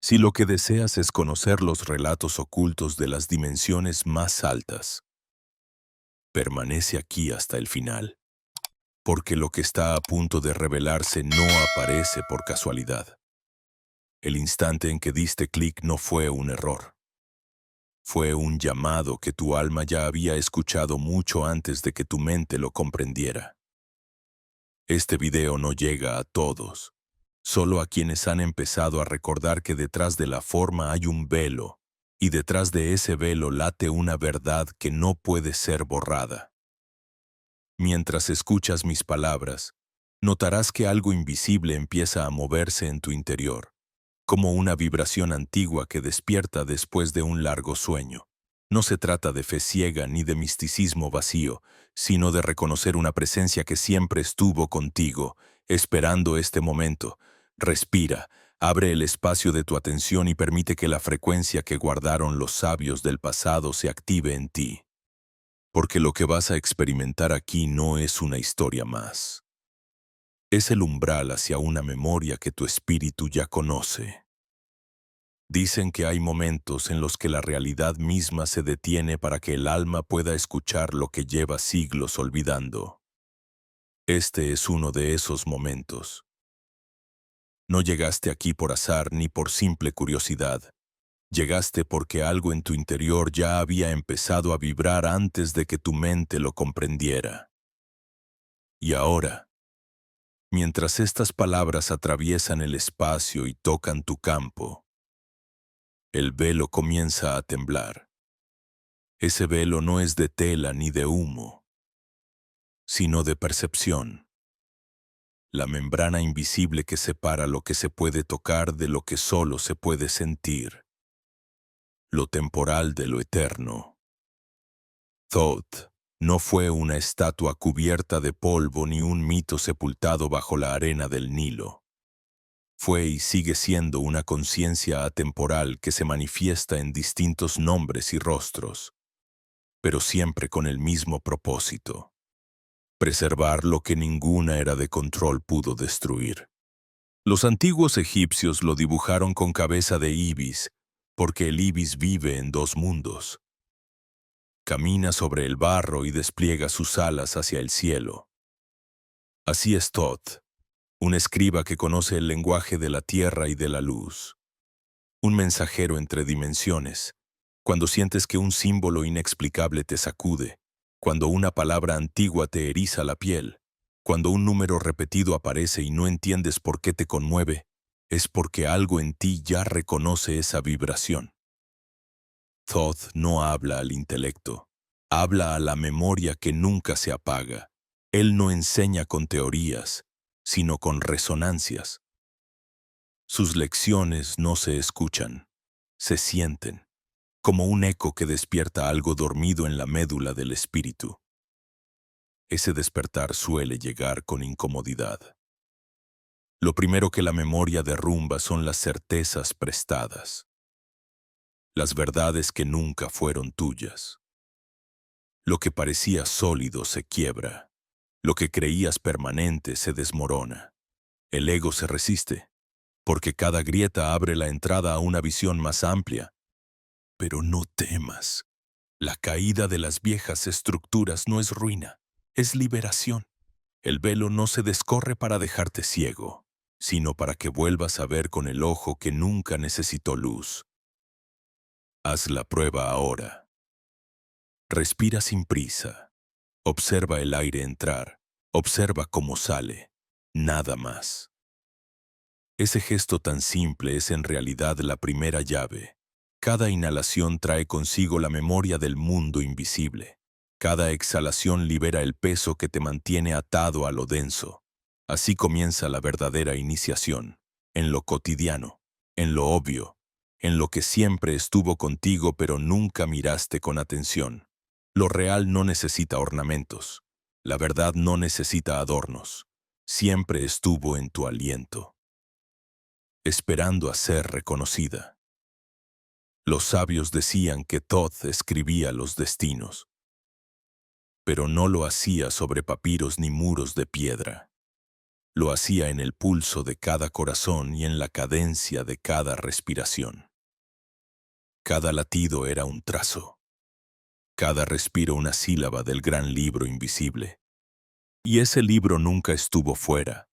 Si lo que deseas es conocer los relatos ocultos de las dimensiones más altas, permanece aquí hasta el final, porque lo que está a punto de revelarse no aparece por casualidad. El instante en que diste clic no fue un error. Fue un llamado que tu alma ya había escuchado mucho antes de que tu mente lo comprendiera. Este video no llega a todos, solo a quienes han empezado a recordar que detrás de la forma hay un velo, y detrás de ese velo late una verdad que no puede ser borrada. Mientras escuchas mis palabras, notarás que algo invisible empieza a moverse en tu interior, como una vibración antigua que despierta después de un largo sueño. No se trata de fe ciega ni de misticismo vacío, sino de reconocer una presencia que siempre estuvo contigo, esperando este momento. Respira, abre el espacio de tu atención y permite que la frecuencia que guardaron los sabios del pasado se active en ti. Porque lo que vas a experimentar aquí no es una historia más. Es el umbral hacia una memoria que tu espíritu ya conoce. Dicen que hay momentos en los que la realidad misma se detiene para que el alma pueda escuchar lo que lleva siglos olvidando. Este es uno de esos momentos. No llegaste aquí por azar ni por simple curiosidad. Llegaste porque algo en tu interior ya había empezado a vibrar antes de que tu mente lo comprendiera. Y ahora, mientras estas palabras atraviesan el espacio y tocan tu campo, el velo comienza a temblar. Ese velo no es de tela ni de humo, sino de percepción. La membrana invisible que separa lo que se puede tocar de lo que solo se puede sentir. Lo temporal de lo eterno. Thoth no fue una estatua cubierta de polvo ni un mito sepultado bajo la arena del Nilo. Fue y sigue siendo una conciencia atemporal que se manifiesta en distintos nombres y rostros, pero siempre con el mismo propósito: preservar lo que ninguna era de control pudo destruir. Los antiguos egipcios lo dibujaron con cabeza de ibis, porque el ibis vive en dos mundos. Camina sobre el barro y despliega sus alas hacia el cielo. Así es Thoth, un escriba que conoce el lenguaje de la tierra y de la luz. Un mensajero entre dimensiones, cuando sientes que un símbolo inexplicable te sacude, cuando una palabra antigua te eriza la piel, cuando un número repetido aparece y no entiendes por qué te conmueve, es porque algo en ti ya reconoce esa vibración. Thoth no habla al intelecto, habla a la memoria que nunca se apaga. Él no enseña con teorías, sino con resonancias. Sus lecciones no se escuchan, se sienten, como un eco que despierta algo dormido en la médula del espíritu. Ese despertar suele llegar con incomodidad. Lo primero que la memoria derrumba son las certezas prestadas, las verdades que nunca fueron tuyas. Lo que parecía sólido se quiebra, lo que creías permanente se desmorona. El ego se resiste, porque cada grieta abre la entrada a una visión más amplia. Pero no temas. La caída de las viejas estructuras no es ruina, es liberación. El velo no se descorre para dejarte ciego, sino para que vuelvas a ver con el ojo que nunca necesitó luz. Haz la prueba ahora. Respira sin prisa. Observa el aire entrar. Observa cómo sale. Nada más. Ese gesto tan simple es en realidad la primera llave. Cada inhalación trae consigo la memoria del mundo invisible. Cada exhalación libera el peso que te mantiene atado a lo denso. Así comienza la verdadera iniciación, en lo cotidiano, en lo obvio, en lo que siempre estuvo contigo pero nunca miraste con atención. Lo real no necesita ornamentos. La verdad no necesita adornos. Siempre estuvo en tu aliento, esperando a ser reconocida. Los sabios decían que Thoth escribía los destinos, pero no lo hacía sobre papiros ni muros de piedra. Lo hacía en el pulso de cada corazón y en la cadencia de cada respiración. Cada latido era un trazo, cada respiro una sílaba del gran libro invisible. Y ese libro nunca estuvo fuera.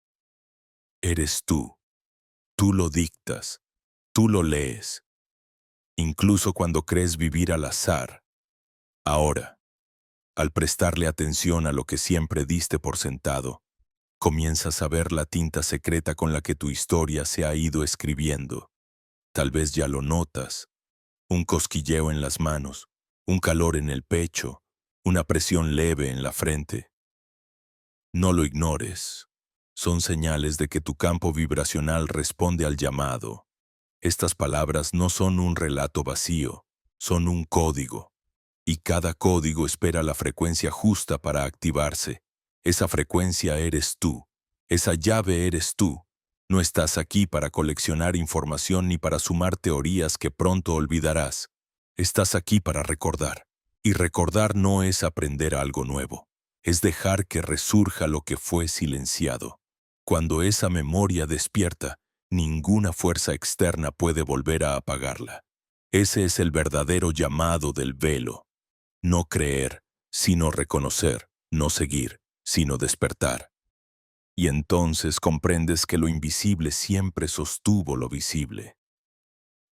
Eres tú. Tú lo dictas. Tú lo lees. Incluso cuando crees vivir al azar. Ahora, al prestarle atención a lo que siempre diste por sentado, comienzas a ver la tinta secreta con la que tu historia se ha ido escribiendo. Tal vez ya lo notas. Un cosquilleo en las manos, un calor en el pecho, una presión leve en la frente. No lo ignores. Son señales de que tu campo vibracional responde al llamado. Estas palabras no son un relato vacío, son un código. Y cada código espera la frecuencia justa para activarse. Esa frecuencia eres tú. Esa llave eres tú. No estás aquí para coleccionar información ni para sumar teorías que pronto olvidarás. Estás aquí para recordar. Y recordar no es aprender algo nuevo. Es dejar que resurja lo que fue silenciado. Cuando esa memoria despierta, ninguna fuerza externa puede volver a apagarla. Ese es el verdadero llamado del velo. No creer, sino reconocer, no seguir, sino despertar. Y entonces comprendes que lo invisible siempre sostuvo lo visible,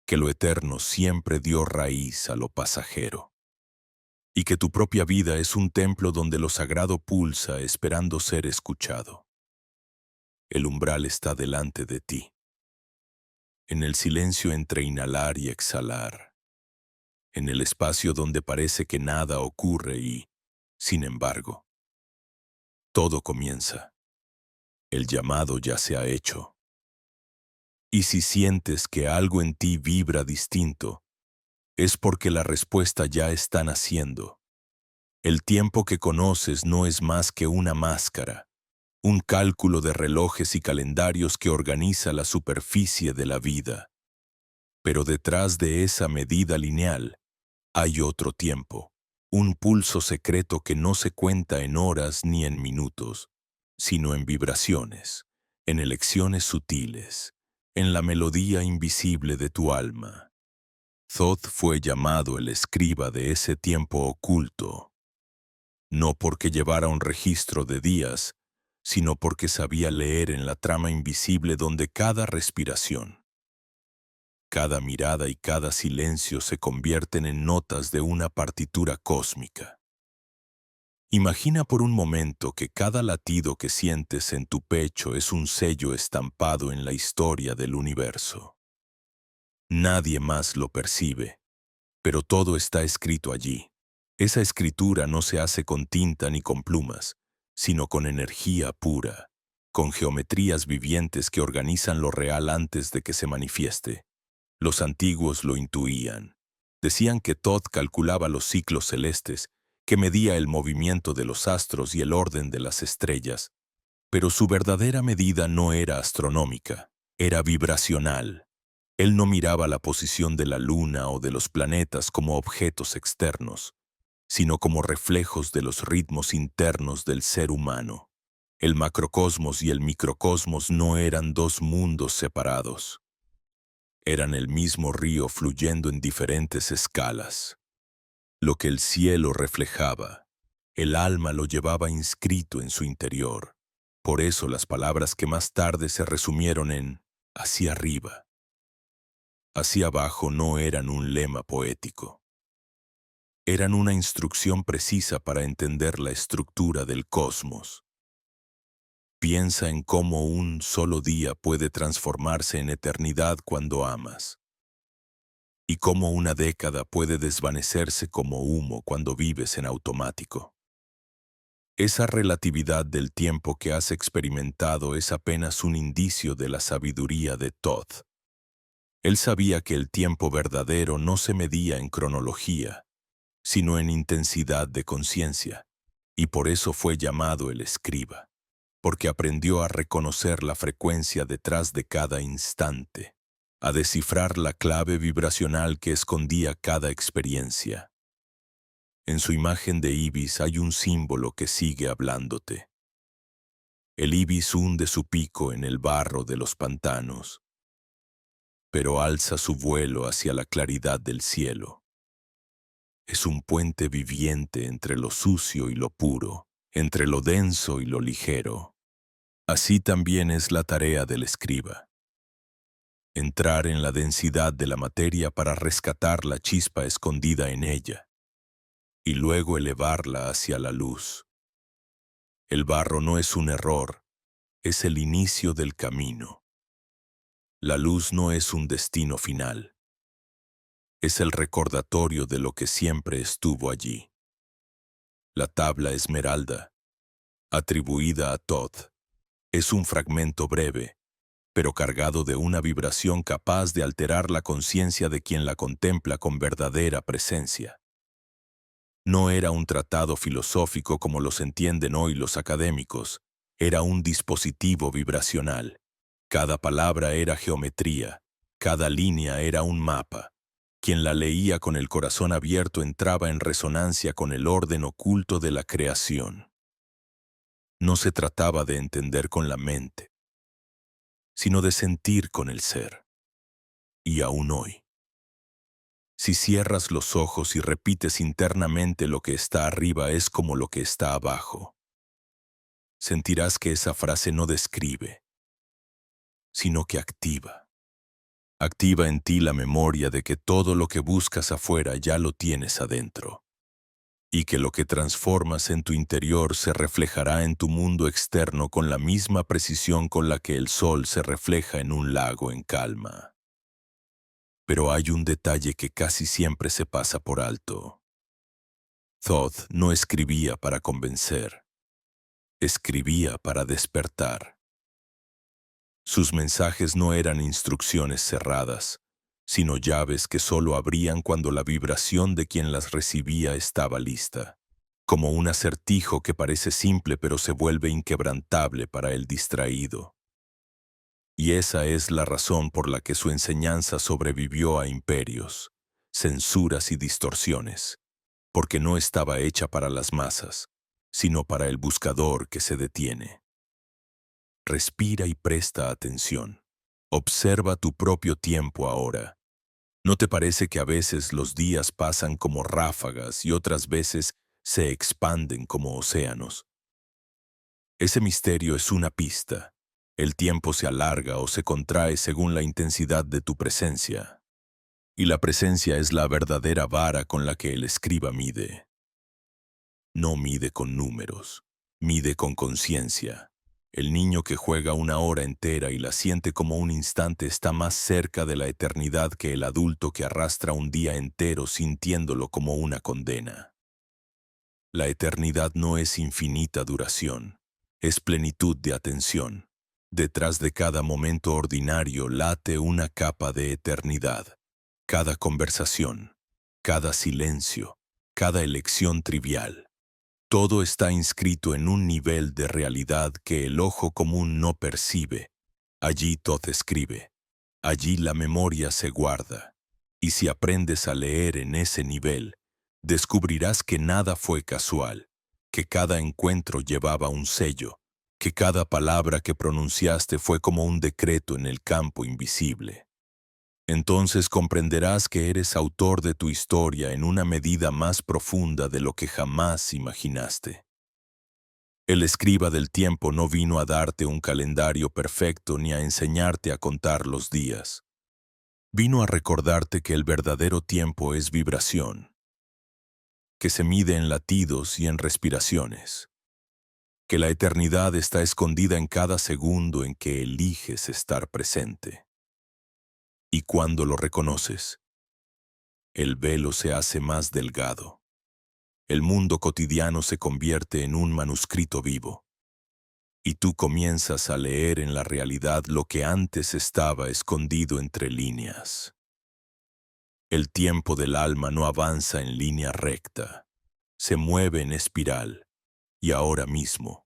que lo eterno siempre dio raíz a lo pasajero, y que tu propia vida es un templo donde lo sagrado pulsa esperando ser escuchado. El umbral está delante de ti, en el silencio entre inhalar y exhalar, en el espacio donde parece que nada ocurre y, sin embargo, todo comienza. El llamado ya se ha hecho. Y si sientes que algo en ti vibra distinto, es porque la respuesta ya está naciendo. El tiempo que conoces no es más que una máscara, un cálculo de relojes y calendarios que organiza la superficie de la vida. Pero detrás de esa medida lineal hay otro tiempo, un pulso secreto que no se cuenta en horas ni en minutos, sino en vibraciones, en elecciones sutiles, en la melodía invisible de tu alma. Thoth fue llamado el escriba de ese tiempo oculto, no porque llevara un registro de días, sino porque sabía leer en la trama invisible donde cada respiración, cada mirada y cada silencio se convierten en notas de una partitura cósmica. Imagina por un momento que cada latido que sientes en tu pecho es un sello estampado en la historia del universo. Nadie más lo percibe, pero todo está escrito allí. Esa escritura no se hace con tinta ni con plumas, sino con energía pura, con geometrías vivientes que organizan lo real antes de que se manifieste. Los antiguos lo intuían. Decían que Thoth calculaba los ciclos celestes, que medía el movimiento de los astros y el orden de las estrellas. Pero su verdadera medida no era astronómica, era vibracional. Él no miraba la posición de la luna o de los planetas como objetos externos, sino como reflejos de los ritmos internos del ser humano. El macrocosmos y el microcosmos no eran dos mundos separados. Eran el mismo río fluyendo en diferentes escalas. Lo que el cielo reflejaba, el alma lo llevaba inscrito en su interior. Por eso las palabras que más tarde se resumieron en hacia arriba, hacia abajo no eran un lema poético. Eran una instrucción precisa para entender la estructura del cosmos. Piensa en cómo un solo día puede transformarse en eternidad cuando amas, y cómo una década puede desvanecerse como humo cuando vives en automático. Esa relatividad del tiempo que has experimentado es apenas un indicio de la sabiduría de Thoth. Él sabía que el tiempo verdadero no se medía en cronología, sino en intensidad de conciencia, y por eso fue llamado el escriba, porque aprendió a reconocer la frecuencia detrás de cada instante, a descifrar la clave vibracional que escondía cada experiencia. En su imagen de ibis hay un símbolo que sigue hablándote. El ibis hunde su pico en el barro de los pantanos, pero alza su vuelo hacia la claridad del cielo. Es un puente viviente entre lo sucio y lo puro, entre lo denso y lo ligero. Así también es la tarea del escriba. Entrar en la densidad de la materia para rescatar la chispa escondida en ella, y luego elevarla hacia la luz. El barro no es un error, es el inicio del camino. La luz no es un destino final, es el recordatorio de lo que siempre estuvo allí. La tabla esmeralda, atribuida a Thoth, es un fragmento breve, pero cargado de una vibración capaz de alterar la conciencia de quien la contempla con verdadera presencia. No era un tratado filosófico como los entienden hoy los académicos, era un dispositivo vibracional. Cada palabra era geometría, cada línea era un mapa. Quien la leía con el corazón abierto entraba en resonancia con el orden oculto de la creación. No se trataba de entender con la mente, sino de sentir con el ser. Y aún hoy, si cierras los ojos y repites internamente lo que está arriba es como lo que está abajo, sentirás que esa frase no describe, sino que activa. Activa en ti la memoria de que todo lo que buscas afuera ya lo tienes adentro, y que lo que transformas en tu interior se reflejará en tu mundo externo con la misma precisión con la que el sol se refleja en un lago en calma. Pero hay un detalle que casi siempre se pasa por alto. Thoth no escribía para convencer, escribía para despertar. Sus mensajes no eran instrucciones cerradas, sino llaves que solo abrían cuando la vibración de quien las recibía estaba lista, como un acertijo que parece simple pero se vuelve inquebrantable para el distraído. Y esa es la razón por la que su enseñanza sobrevivió a imperios, censuras y distorsiones, porque no estaba hecha para las masas, sino para el buscador que se detiene. Respira y presta atención. Observa tu propio tiempo ahora. ¿No te parece que a veces los días pasan como ráfagas y otras veces se expanden como océanos? Ese misterio es una pista. El tiempo se alarga o se contrae según la intensidad de tu presencia. Y la presencia es la verdadera vara con la que el escriba mide. No mide con números, mide con conciencia. El niño que juega una hora entera y la siente como un instante está más cerca de la eternidad que el adulto que arrastra un día entero sintiéndolo como una condena. La eternidad no es infinita duración, es plenitud de atención. Detrás de cada momento ordinario late una capa de eternidad. Cada conversación, cada silencio, cada elección trivial. Todo está inscrito en un nivel de realidad que el ojo común no percibe. Allí Thoth escribe. Allí la memoria se guarda. Y si aprendes a leer en ese nivel, descubrirás que nada fue casual, que cada encuentro llevaba un sello, que cada palabra que pronunciaste fue como un decreto en el campo invisible. Entonces comprenderás que eres autor de tu historia en una medida más profunda de lo que jamás imaginaste. El escriba del tiempo no vino a darte un calendario perfecto ni a enseñarte a contar los días. Vino a recordarte que el verdadero tiempo es vibración, que se mide en latidos y en respiraciones, que la eternidad está escondida en cada segundo en que eliges estar presente. Y cuando lo reconoces, el velo se hace más delgado. El mundo cotidiano se convierte en un manuscrito vivo. Y tú comienzas a leer en la realidad lo que antes estaba escondido entre líneas. El tiempo del alma no avanza en línea recta, se mueve en espiral. Y ahora mismo,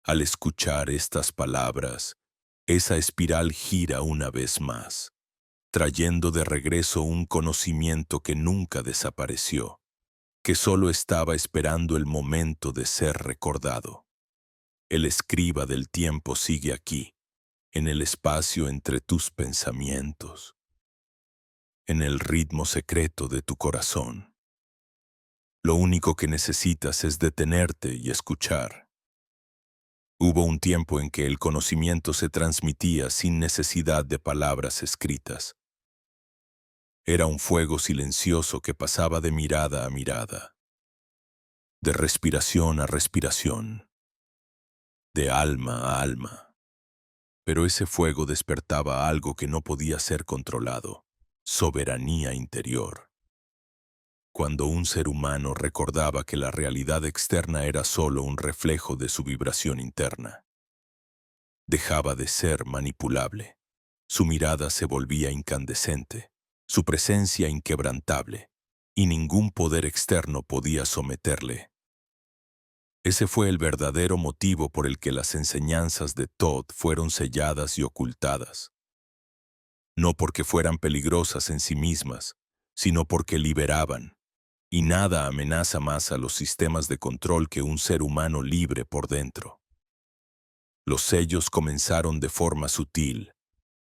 al escuchar estas palabras, esa espiral gira una vez más, trayendo de regreso un conocimiento que nunca desapareció, que solo estaba esperando el momento de ser recordado. El escriba del tiempo sigue aquí, en el espacio entre tus pensamientos, en el ritmo secreto de tu corazón. Lo único que necesitas es detenerte y escuchar. Hubo un tiempo en que el conocimiento se transmitía sin necesidad de palabras escritas. Era un fuego silencioso que pasaba de mirada a mirada, de respiración a respiración, de alma a alma. Pero ese fuego despertaba algo que no podía ser controlado: soberanía interior. Cuando un ser humano recordaba que la realidad externa era solo un reflejo de su vibración interna, dejaba de ser manipulable. Su mirada se volvía incandescente, su presencia inquebrantable, y ningún poder externo podía someterle. Ese fue el verdadero motivo por el que las enseñanzas de Todd fueron selladas y ocultadas. No porque fueran peligrosas en sí mismas, sino porque liberaban. Y nada amenaza más a los sistemas de control que un ser humano libre por dentro. Los sellos comenzaron de forma sutil.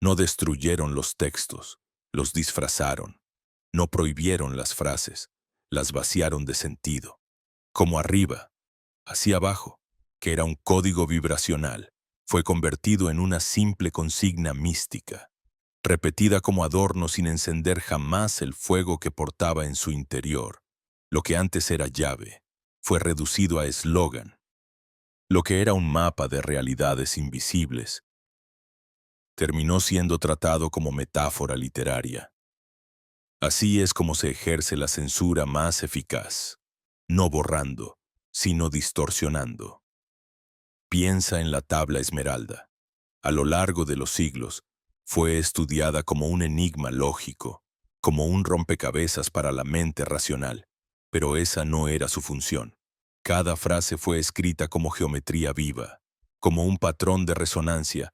No destruyeron los textos, los disfrazaron. No prohibieron las frases, las vaciaron de sentido. Como arriba, hacia abajo, que era un código vibracional, fue convertido en una simple consigna mística, repetida como adorno sin encender jamás el fuego que portaba en su interior. Lo que antes era llave, fue reducido a eslogan. Lo que era un mapa de realidades invisibles, terminó siendo tratado como metáfora literaria. Así es como se ejerce la censura más eficaz, no borrando, sino distorsionando. Piensa en la tabla esmeralda. A lo largo de los siglos, fue estudiada como un enigma lógico, como un rompecabezas para la mente racional, pero esa no era su función. Cada frase fue escrita como geometría viva, como un patrón de resonancia.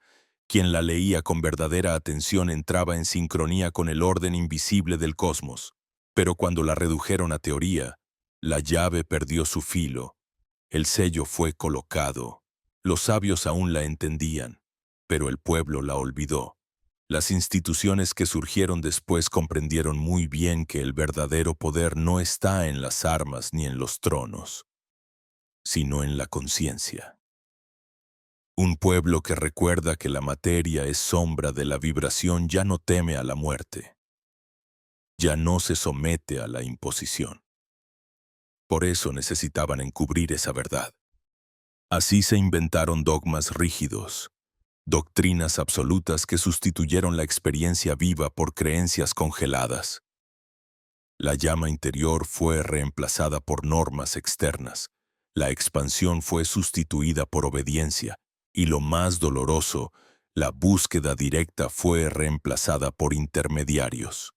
Quien la leía con verdadera atención entraba en sincronía con el orden invisible del cosmos. Pero cuando la redujeron a teoría, la llave perdió su filo, el sello fue colocado. Los sabios aún la entendían, pero el pueblo la olvidó. Las instituciones que surgieron después comprendieron muy bien que el verdadero poder no está en las armas ni en los tronos, sino en la conciencia. Un pueblo que recuerda que la materia es sombra de la vibración ya no teme a la muerte, ya no se somete a la imposición. Por eso necesitaban encubrir esa verdad. Así se inventaron dogmas rígidos, doctrinas absolutas que sustituyeron la experiencia viva por creencias congeladas. La llama interior fue reemplazada por normas externas, la expansión fue sustituida por obediencia, y lo más doloroso, la búsqueda directa fue reemplazada por intermediarios.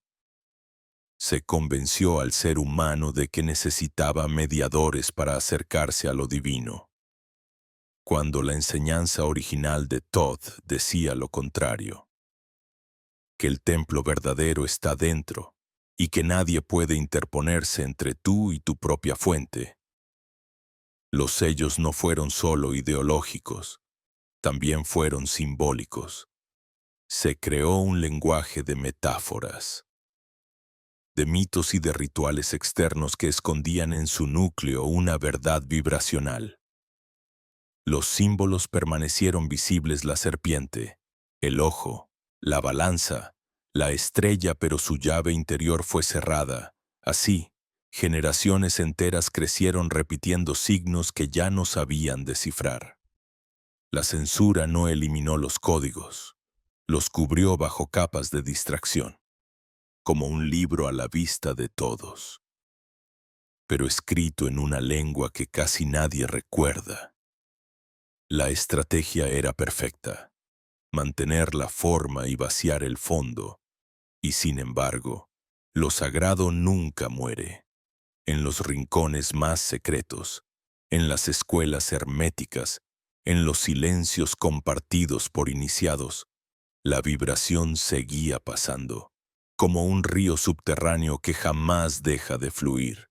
Se convenció al ser humano de que necesitaba mediadores para acercarse a lo divino, cuando la enseñanza original de Todd decía lo contrario, que el templo verdadero está dentro y que nadie puede interponerse entre tú y tu propia fuente. Los sellos no fueron solo ideológicos, también fueron simbólicos. Se creó un lenguaje de metáforas, de mitos y de rituales externos que escondían en su núcleo una verdad vibracional. Los símbolos permanecieron visibles: la serpiente, el ojo, la balanza, la estrella, pero su llave interior fue cerrada. Así, generaciones enteras crecieron repitiendo signos que ya no sabían descifrar. La censura no eliminó los códigos, los cubrió bajo capas de distracción, como un libro a la vista de todos, pero escrito en una lengua que casi nadie recuerda. La estrategia era perfecta: mantener la forma y vaciar el fondo. Y sin embargo, lo sagrado nunca muere. En los rincones más secretos, en las escuelas herméticas, en los silencios compartidos por iniciados, la vibración seguía pasando, como un río subterráneo que jamás deja de fluir.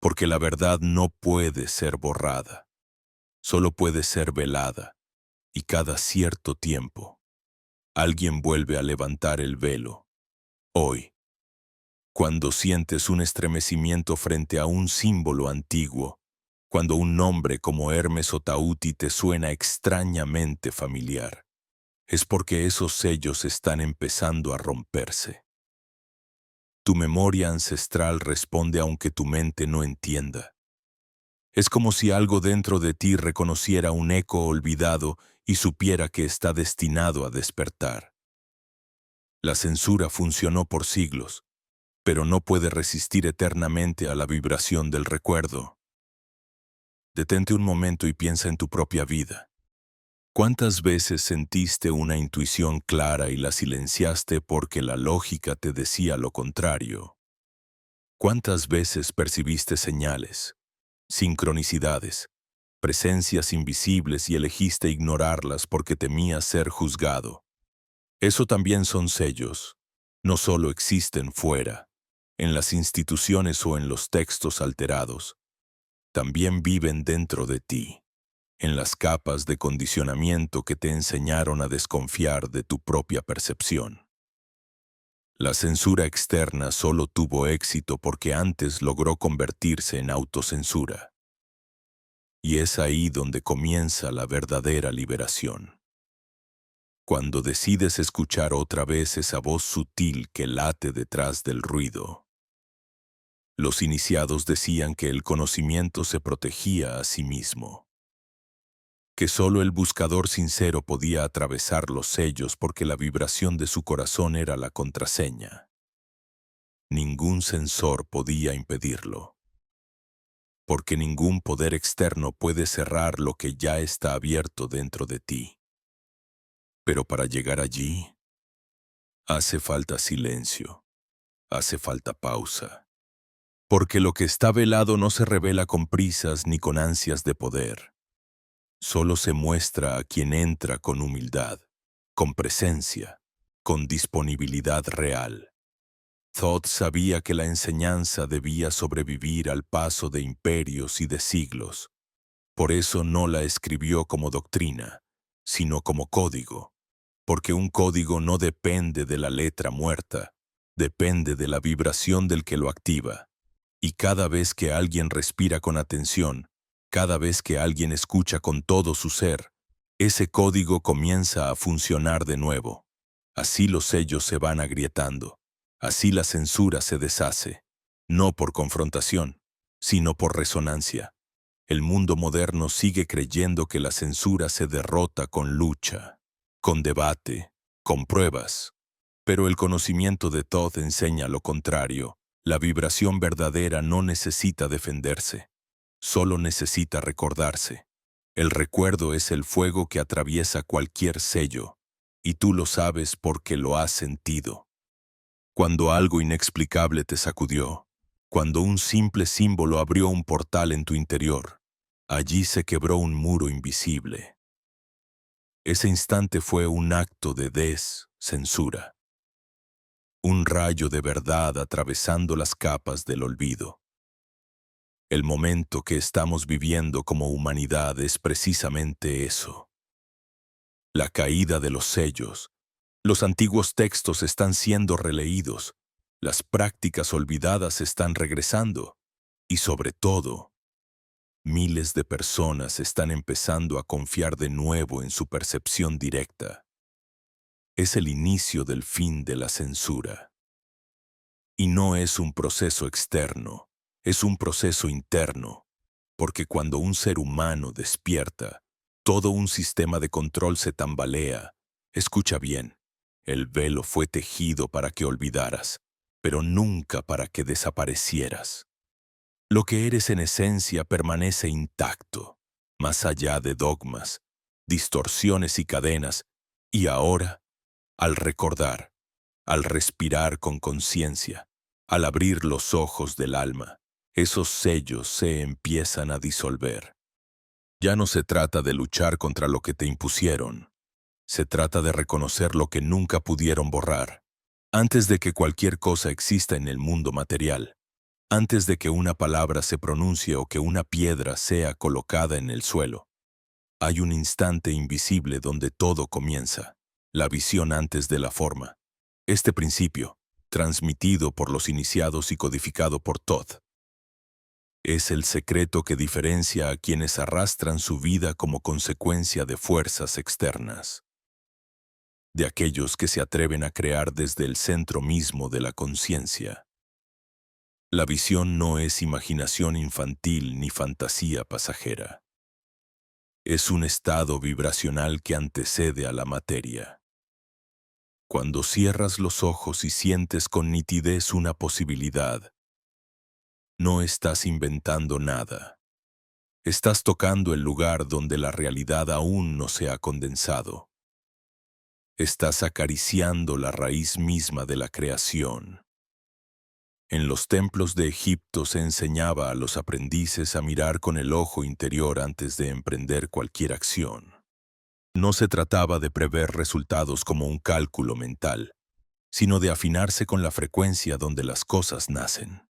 Porque la verdad no puede ser borrada. solo puede ser velada, y cada cierto tiempo, alguien vuelve a levantar el velo. Hoy, cuando sientes un estremecimiento frente a un símbolo antiguo, cuando un nombre como Hermes o Tauti te suena extrañamente familiar, es porque esos sellos están empezando a romperse. Tu memoria ancestral responde aunque tu mente no entienda. Es como si algo dentro de ti reconociera un eco olvidado y supiera que está destinado a despertar. La censura funcionó por siglos, pero no puede resistir eternamente a la vibración del recuerdo. Detente un momento y piensa en tu propia vida. ¿Cuántas veces sentiste una intuición clara y la silenciaste porque la lógica te decía lo contrario? ¿Cuántas veces percibiste señales, sincronicidades, presencias invisibles y elegiste ignorarlas porque temías ser juzgado? Eso también son sellos. No solo existen fuera, en las instituciones o en los textos alterados, también viven dentro de ti, en las capas de condicionamiento que te enseñaron a desconfiar de tu propia percepción. La censura externa solo tuvo éxito porque antes logró convertirse en autocensura. Y es ahí donde comienza la verdadera liberación. Cuando decides escuchar otra vez esa voz sutil que late detrás del ruido. Los iniciados decían que el conocimiento se protegía a sí mismo, que solo el buscador sincero podía atravesar los sellos porque la vibración de su corazón era la contraseña. Ningún censor podía impedirlo, porque ningún poder externo puede cerrar lo que ya está abierto dentro de ti. Pero para llegar allí, hace falta silencio, hace falta pausa, porque lo que está velado no se revela con prisas ni con ansias de poder. Solo se muestra a quien entra con humildad, con presencia, con disponibilidad real. Thoth sabía que la enseñanza debía sobrevivir al paso de imperios y de siglos. Por eso no la escribió como doctrina, sino como código, porque un código no depende de la letra muerta, depende de la vibración del que lo activa. Y cada vez que alguien respira con atención, cada vez que alguien escucha con todo su ser, ese código comienza a funcionar de nuevo. Así los sellos se van agrietando. Así la censura se deshace. No por confrontación, sino por resonancia. El mundo moderno sigue creyendo que la censura se derrota con lucha, con debate, con pruebas. Pero el conocimiento de Thoth enseña lo contrario. La vibración verdadera no necesita defenderse, solo necesita recordarse. El recuerdo es el fuego que atraviesa cualquier sello, y tú lo sabes porque lo has sentido. Cuando algo inexplicable te sacudió, cuando un simple símbolo abrió un portal en tu interior, allí se quebró un muro invisible. Ese instante fue un acto de censura. Un rayo de verdad atravesando las capas del olvido. El momento que estamos viviendo como humanidad es precisamente eso. La caída de los sellos. Los antiguos textos están siendo releídos. Las prácticas olvidadas están regresando. Y sobre todo, miles de personas están empezando a confiar de nuevo en su percepción directa. Es el inicio del fin de la censura. Y no es un proceso externo, es un proceso interno, porque cuando un ser humano despierta, todo un sistema de control se tambalea. Escucha bien, el velo fue tejido para que olvidaras, pero nunca para que desaparecieras. Lo que eres en esencia permanece intacto, más allá de dogmas, distorsiones y cadenas, y ahora, al recordar, al respirar con conciencia, al abrir los ojos del alma, esos sellos se empiezan a disolver. Ya no se trata de luchar contra lo que te impusieron. Se trata de reconocer lo que nunca pudieron borrar. Antes de que cualquier cosa exista en el mundo material, antes de que una palabra se pronuncie o que una piedra sea colocada en el suelo, Hay un instante invisible donde todo comienza, la visión antes de la forma. Este principio, transmitido por los iniciados y codificado por Todd, es el secreto que diferencia a quienes arrastran su vida como consecuencia de fuerzas externas, de aquellos que se atreven a crear desde el centro mismo de la conciencia. La visión no es imaginación infantil ni fantasía pasajera. Es un estado vibracional que antecede a la materia. Cuando cierras los ojos y sientes con nitidez una posibilidad, no estás inventando nada. Estás tocando el lugar donde la realidad aún no se ha condensado. Estás acariciando la raíz misma de la creación. En los templos de Egipto se enseñaba a los aprendices a mirar con el ojo interior antes de emprender cualquier acción. No se trataba de prever resultados como un cálculo mental, sino de afinarse con la frecuencia donde las cosas nacen.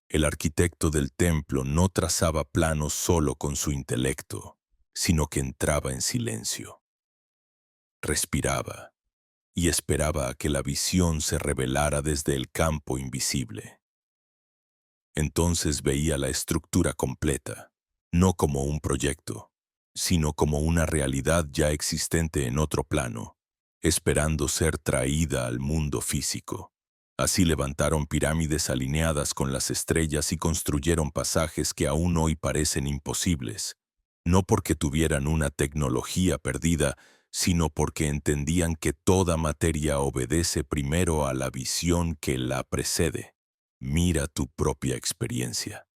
El arquitecto del templo no trazaba planos solo con su intelecto, sino que entraba en silencio. Respiraba y esperaba a que la visión se revelara desde el campo invisible. Entonces veía la estructura completa, no como un proyecto, sino como una realidad ya existente en otro plano, esperando ser traída al mundo físico. Así levantaron pirámides alineadas con las estrellas y construyeron pasajes que aún hoy parecen imposibles, no porque tuvieran una tecnología perdida, sino porque entendían que toda materia obedece primero a la visión que la precede. Mira tu propia experiencia.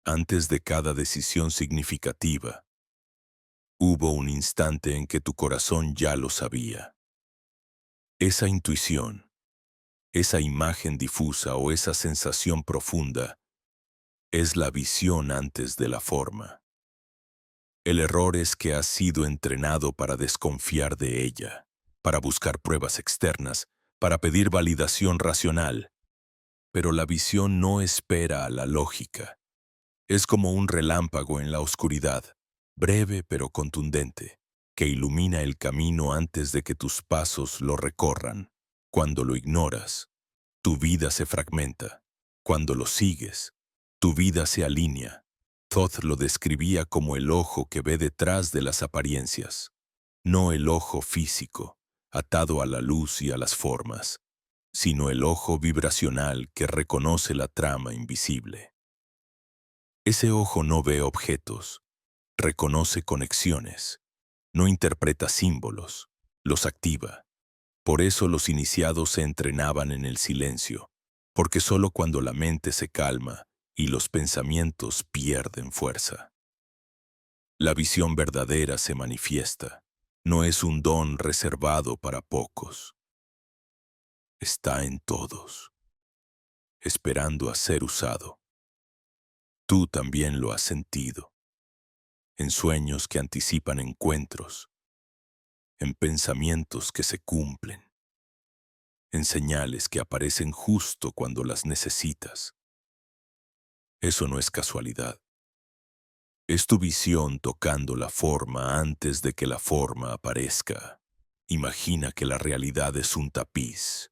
Antes de cada decisión significativa, hubo un instante en que tu corazón ya lo sabía. Esa intuición, esa imagen difusa o esa sensación profunda es la visión antes de la forma. El error es que has sido entrenado para desconfiar de ella, para buscar pruebas externas, para pedir validación racional. Pero la visión no espera a la lógica. Es como un relámpago en la oscuridad, breve pero contundente, que ilumina el camino antes de que tus pasos lo recorran. Cuando lo ignoras, tu vida se fragmenta. Cuando lo sigues, tu vida se alinea. Thoth lo describía como el ojo que ve detrás de las apariencias, no el ojo físico, atado a la luz y a las formas, sino el ojo vibracional que reconoce la trama invisible. Ese ojo no ve objetos, reconoce conexiones, no interpreta símbolos, los activa. Por eso los iniciados se entrenaban en el silencio, porque solo cuando la mente se calma y los pensamientos pierden fuerza. La visión verdadera se manifiesta, no es un don reservado para pocos. Está en todos, esperando a ser usado. Tú también lo has sentido, en sueños que anticipan encuentros, en pensamientos que se cumplen, en señales que aparecen justo cuando las necesitas. Eso no es casualidad. Es tu visión tocando la forma antes de que la forma aparezca. Imagina que la realidad es un tapiz.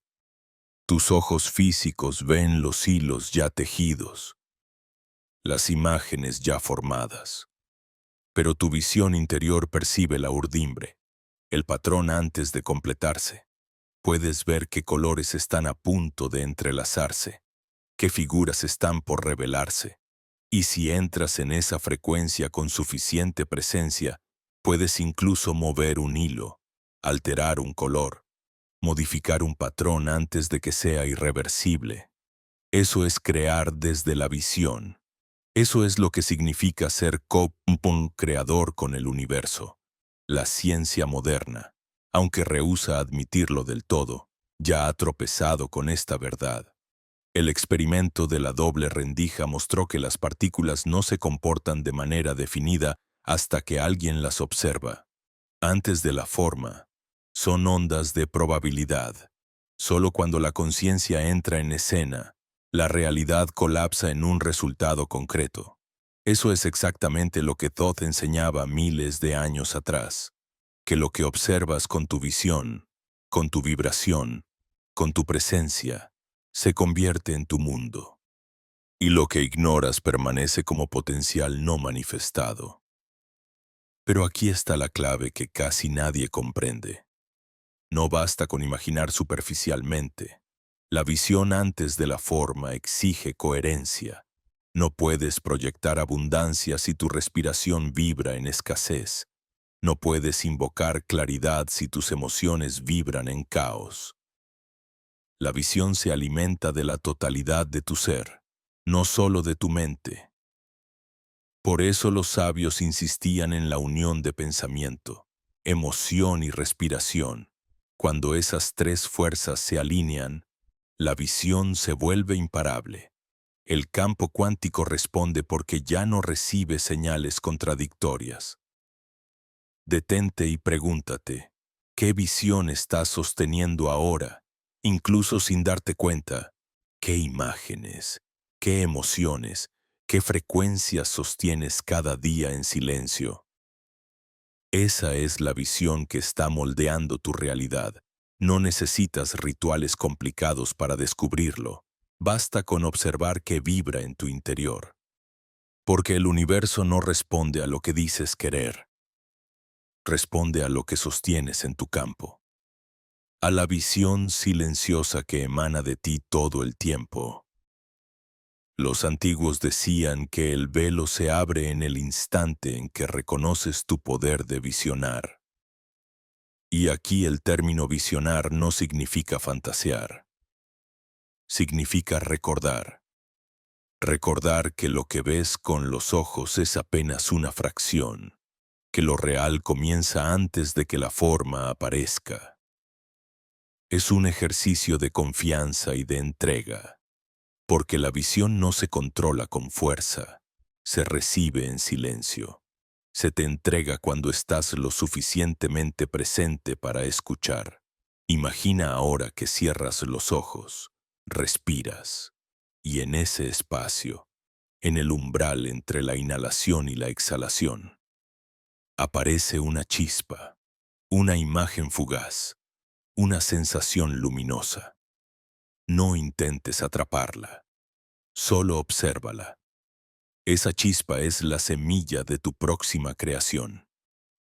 Tus ojos físicos ven los hilos ya tejidos, las imágenes ya formadas. Pero tu visión interior percibe la urdimbre, el patrón antes de completarse. Puedes ver qué colores están a punto de entrelazarse, qué figuras están por revelarse. Y si entras en esa frecuencia con suficiente presencia, puedes incluso mover un hilo, alterar un color, modificar un patrón antes de que sea irreversible. Eso es crear desde la visión. Eso es lo que significa ser co-creador con el universo. La ciencia moderna, aunque rehúsa admitirlo del todo, ya ha tropezado con esta verdad. El experimento de la doble rendija mostró que las partículas no se comportan de manera definida hasta que alguien las observa. Antes de la forma, son ondas de probabilidad. Solo cuando la conciencia entra en escena, la realidad colapsa en un resultado concreto. Eso es exactamente lo que Thoth enseñaba miles de años atrás, que lo que observas con tu visión, con tu vibración, con tu presencia, se convierte en tu mundo. Y lo que ignoras permanece como potencial no manifestado. Pero aquí está la clave que casi nadie comprende. No basta con imaginar superficialmente. La visión antes de la forma exige coherencia. No puedes proyectar abundancia si tu respiración vibra en escasez. No puedes invocar claridad si tus emociones vibran en caos. La visión se alimenta de la totalidad de tu ser, no solo de tu mente. Por eso los sabios insistían en la unión de pensamiento, emoción y respiración. Cuando esas tres fuerzas se alinean, la visión se vuelve imparable. El campo cuántico responde porque ya no recibe señales contradictorias. Detente y pregúntate, ¿qué visión estás sosteniendo ahora, incluso sin darte cuenta? ¿Qué imágenes, qué emociones, qué frecuencias sostienes cada día en silencio? Esa es la visión que está moldeando tu realidad. No necesitas rituales complicados para descubrirlo. Basta con observar que vibra en tu interior. Porque el universo no responde a lo que dices querer. Responde a lo que sostienes en tu campo. A la visión silenciosa que emana de ti todo el tiempo. Los antiguos decían que el velo se abre en el instante en que reconoces tu poder de visionar. Y aquí el término visionar no significa fantasear. Significa recordar. Recordar que lo que ves con los ojos es apenas una fracción, que lo real comienza antes de que la forma aparezca. Es un ejercicio de confianza y de entrega, porque la visión no se controla con fuerza, se recibe en silencio. Se te entrega cuando estás lo suficientemente presente para escuchar. Imagina ahora que cierras los ojos, respiras, y en ese espacio, en el umbral entre la inhalación y la exhalación, aparece una chispa, una imagen fugaz, una sensación luminosa. No intentes atraparla, solo obsérvala. Esa chispa es la semilla de tu próxima creación.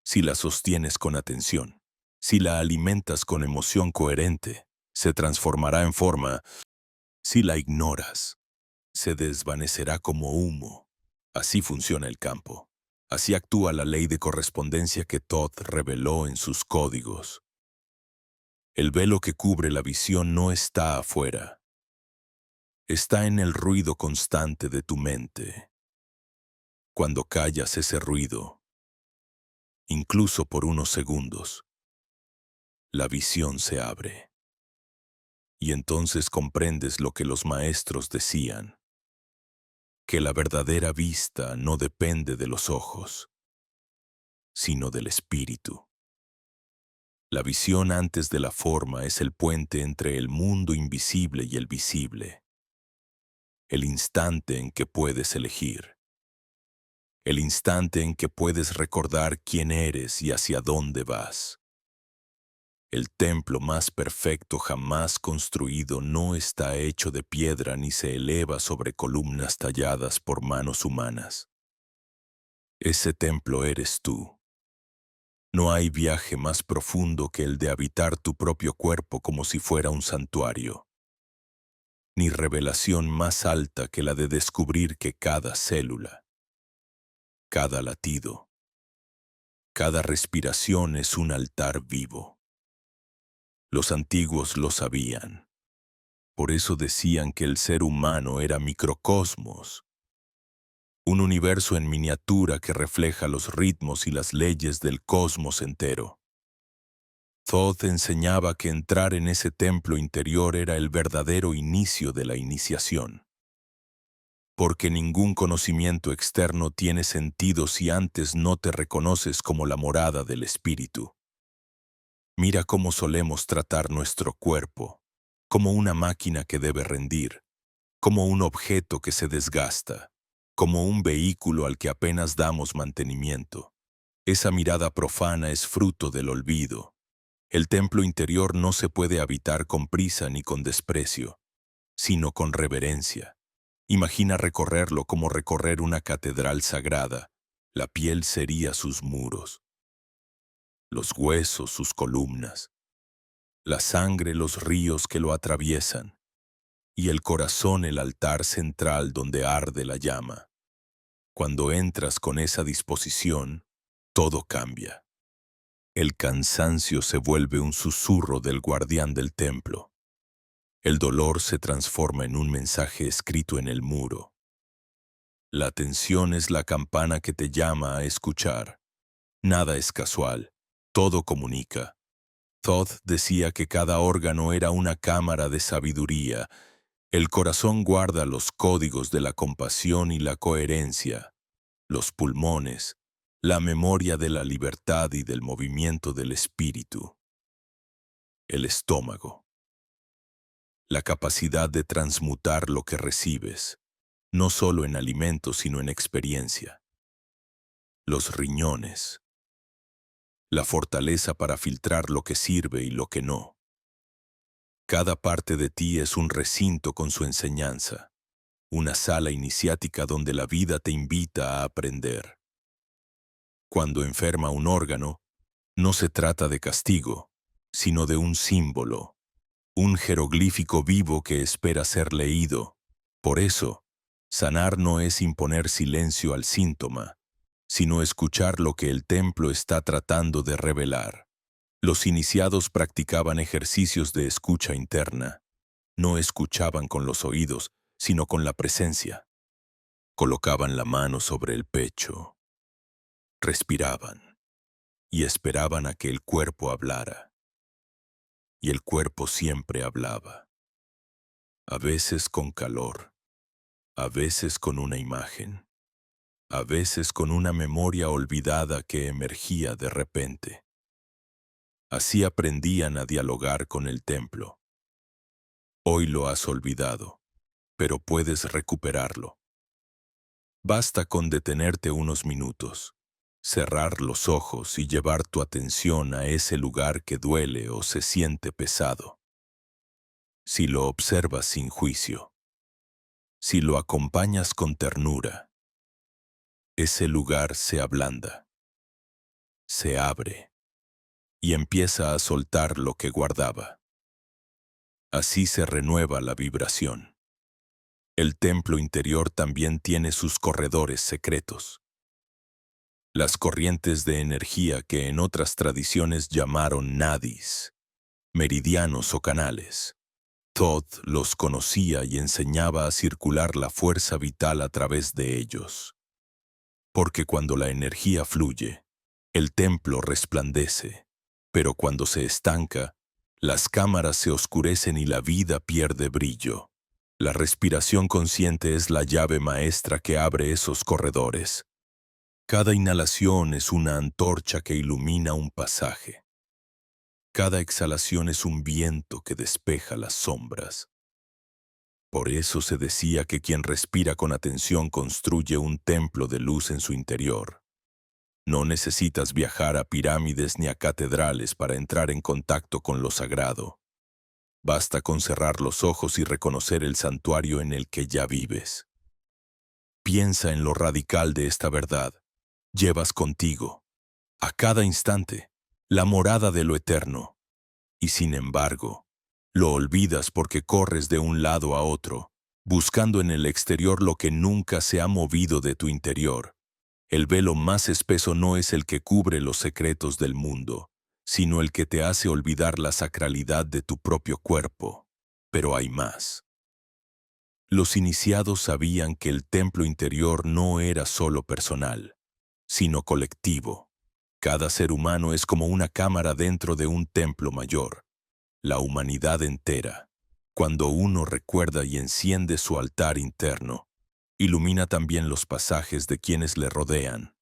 Si la sostienes con atención, si la alimentas con emoción coherente, se transformará en forma. Si la ignoras, se desvanecerá como humo. Así funciona el campo. Así actúa la ley de correspondencia que Thoth reveló en sus códigos. El velo que cubre la visión no está afuera. Está en el ruido constante de tu mente. Cuando callas ese ruido, incluso por unos segundos, la visión se abre. Y entonces comprendes lo que los maestros decían, que la verdadera vista no depende de los ojos, sino del espíritu. La visión antes de la forma es el puente entre el mundo invisible y el visible, el instante en que puedes elegir, el instante en que puedes recordar quién eres y hacia dónde vas. El templo más perfecto jamás construido no está hecho de piedra ni se eleva sobre columnas talladas por manos humanas. Ese templo eres tú. No hay viaje más profundo que el de habitar tu propio cuerpo como si fuera un santuario, ni revelación más alta que la de descubrir que cada célula, cada latido, cada respiración es un altar vivo. Los antiguos lo sabían. Por eso decían que el ser humano era microcosmos, un universo en miniatura que refleja los ritmos y las leyes del cosmos entero. Thoth enseñaba que entrar en ese templo interior era el verdadero inicio de la iniciación. Porque ningún conocimiento externo tiene sentido si antes no te reconoces como la morada del espíritu. Mira cómo solemos tratar nuestro cuerpo, como una máquina que debe rendir, como un objeto que se desgasta, como un vehículo al que apenas damos mantenimiento. Esa mirada profana es fruto del olvido. El templo interior no se puede habitar con prisa ni con desprecio, sino con reverencia. Imagina recorrerlo como recorrer una catedral sagrada. La piel sería sus muros, los huesos sus columnas, la sangre los ríos que lo atraviesan, y el corazón el altar central donde arde la llama. Cuando entras con esa disposición, todo cambia. El cansancio se vuelve un susurro del guardián del templo. El dolor se transforma en un mensaje escrito en el muro. La atención es la campana que te llama a escuchar. Nada es casual, todo comunica. Thoth decía que cada órgano era una cámara de sabiduría. El corazón guarda los códigos de la compasión y la coherencia. Los pulmones, la memoria de la libertad y del movimiento del espíritu. El estómago, la capacidad de transmutar lo que recibes, no solo en alimentos sino en experiencia. Los riñones, la fortaleza para filtrar lo que sirve y lo que no. Cada parte de ti es un recinto con su enseñanza, una sala iniciática donde la vida te invita a aprender. Cuando enferma un órgano, no se trata de castigo, sino de un símbolo, un jeroglífico vivo que espera ser leído. Por eso, sanar no es imponer silencio al síntoma, sino escuchar lo que el templo está tratando de revelar. Los iniciados practicaban ejercicios de escucha interna. No escuchaban con los oídos, sino con la presencia. Colocaban la mano sobre el pecho, respiraban y esperaban a que el cuerpo hablara. Y el cuerpo siempre hablaba, a veces con calor, a veces con una imagen, a veces con una memoria olvidada que emergía de repente. Así aprendían a dialogar con el templo. Hoy lo has olvidado, pero puedes recuperarlo. Basta con detenerte unos minutos, cerrar los ojos y llevar tu atención a ese lugar que duele o se siente pesado. Si lo observas sin juicio, si lo acompañas con ternura, ese lugar se ablanda, se abre y empieza a soltar lo que guardaba. Así se renueva la vibración. El templo interior también tiene sus corredores secretos. Las corrientes de energía que en otras tradiciones llamaron nadis, meridianos o canales. Thoth los conocía y enseñaba a circular la fuerza vital a través de ellos. Porque cuando la energía fluye, el templo resplandece, pero cuando se estanca, las cámaras se oscurecen y la vida pierde brillo. La respiración consciente es la llave maestra que abre esos corredores. Cada inhalación es una antorcha que ilumina un pasaje. Cada exhalación es un viento que despeja las sombras. Por eso se decía que quien respira con atención construye un templo de luz en su interior. No necesitas viajar a pirámides ni a catedrales para entrar en contacto con lo sagrado. Basta con cerrar los ojos y reconocer el santuario en el que ya vives. Piensa en lo radical de esta verdad. Llevas contigo, a cada instante, la morada de lo eterno. Y sin embargo, lo olvidas porque corres de un lado a otro, buscando en el exterior lo que nunca se ha movido de tu interior. El velo más espeso no es el que cubre los secretos del mundo, sino el que te hace olvidar la sacralidad de tu propio cuerpo. Pero hay más. Los iniciados sabían que el templo interior no era solo personal, sino colectivo. Cada ser humano es como una cámara dentro de un templo mayor, la humanidad entera. Cuando uno recuerda y enciende su altar interno, ilumina también los pasajes de quienes le rodean.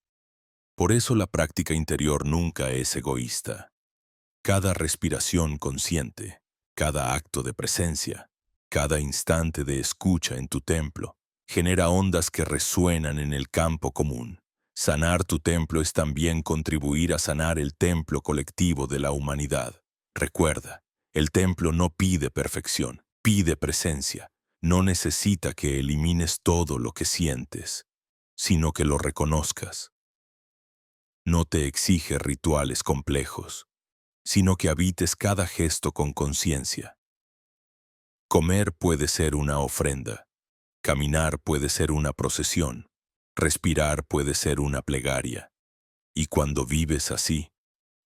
Por eso la práctica interior nunca es egoísta. Cada respiración consciente, cada acto de presencia, cada instante de escucha en tu templo, Genera ondas que resuenan en el campo común. Sanar tu templo es también contribuir a sanar el templo colectivo de la humanidad. Recuerda, el templo no pide perfección, pide presencia. No necesita que elimines todo lo que sientes, sino que lo reconozcas. No te exige rituales complejos, sino que habites cada gesto con conciencia. Comer puede ser una ofrenda, caminar puede ser una procesión, respirar puede ser una plegaria. Y cuando vives así,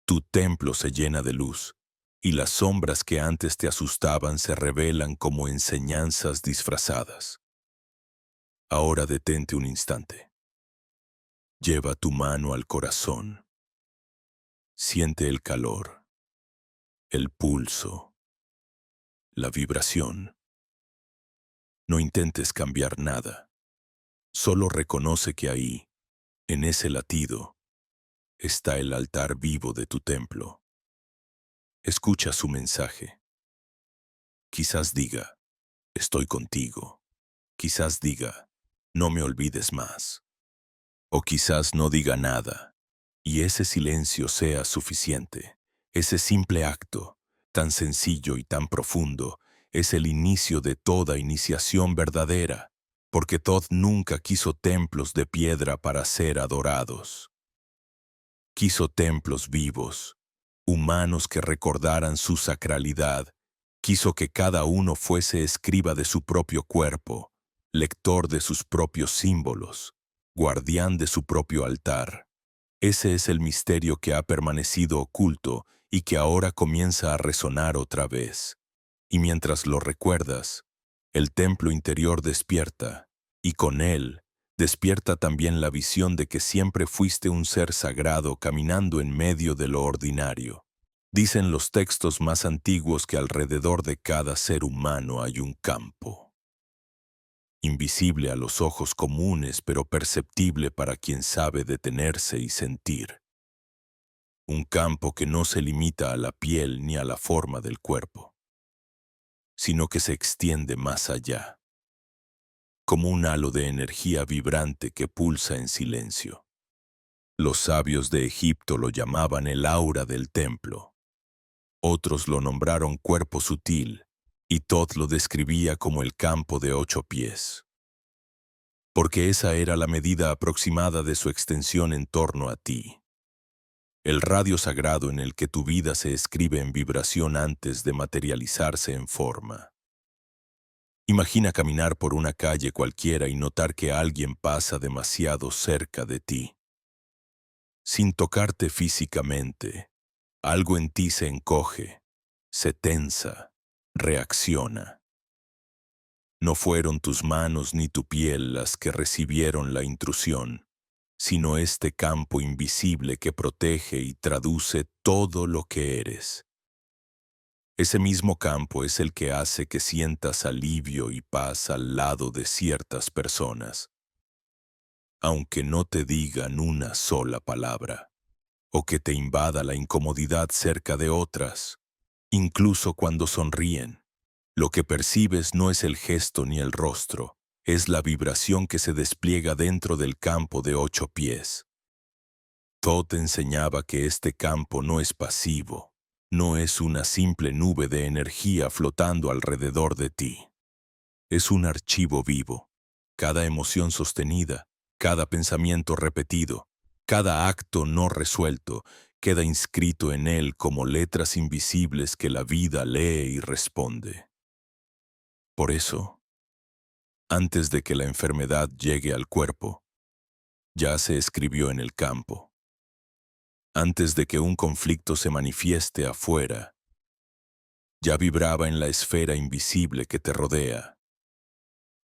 tu templo se llena de luz, y las sombras que antes te asustaban se revelan como enseñanzas disfrazadas. Ahora detente un instante. Lleva tu mano al corazón. Siente el calor, el pulso, la vibración. No intentes cambiar nada. Solo reconoce que ahí, en ese latido, está el altar vivo de tu templo. Escucha su mensaje. Quizás diga, estoy contigo. Quizás diga, no me olvides más. O quizás no diga nada, y ese silencio sea suficiente. Ese simple acto, tan sencillo y tan profundo, es el inicio de toda iniciación verdadera, porque Thoth nunca quiso templos de piedra para ser adorados. Quiso templos vivos, humanos que recordaran su sacralidad. Quiso que cada uno fuese escriba de su propio cuerpo, lector de sus propios símbolos, guardián de su propio altar. Ese es el misterio que ha permanecido oculto y que ahora comienza a resonar otra vez. Y mientras lo recuerdas, el templo interior despierta, y con él despierta también la visión de que siempre fuiste un ser sagrado caminando en medio de lo ordinario. Dicen los textos más antiguos que alrededor de cada ser humano hay un campo. Invisible a los ojos comunes, pero perceptible para quien sabe detenerse y sentir. Un campo que no se limita a la piel ni a la forma del cuerpo, sino que se extiende más allá, como un halo de energía vibrante que pulsa en silencio. Los sabios de Egipto lo llamaban el aura del templo. Otros lo nombraron cuerpo sutil, y Thoth lo describía como el campo de 8 pies. Porque esa era la medida aproximada de su extensión en torno a ti. El radio sagrado en el que tu vida se escribe en vibración antes de materializarse en forma. Imagina caminar por una calle cualquiera y notar que alguien pasa demasiado cerca de ti. Sin tocarte físicamente, algo en ti se encoge, se tensa, reacciona. No fueron tus manos ni tu piel las que recibieron la intrusión, sino este campo invisible que protege y traduce todo lo que eres. Ese mismo campo es el que hace que sientas alivio y paz al lado de ciertas personas, aunque no te digan una sola palabra, o que te invada la incomodidad cerca de otras, incluso cuando sonríen. Lo que percibes no es el gesto ni el rostro, es la vibración que se despliega dentro del campo de 8 pies. Thoth enseñaba que este campo no es pasivo, no es una simple nube de energía flotando alrededor de ti. Es un archivo vivo. Cada emoción sostenida, cada pensamiento repetido, cada acto no resuelto, queda inscrito en él como letras invisibles que la vida lee y responde. Por eso, antes de que la enfermedad llegue al cuerpo, ya se escribió en el campo. Antes de que un conflicto se manifieste afuera, ya vibraba en la esfera invisible que te rodea.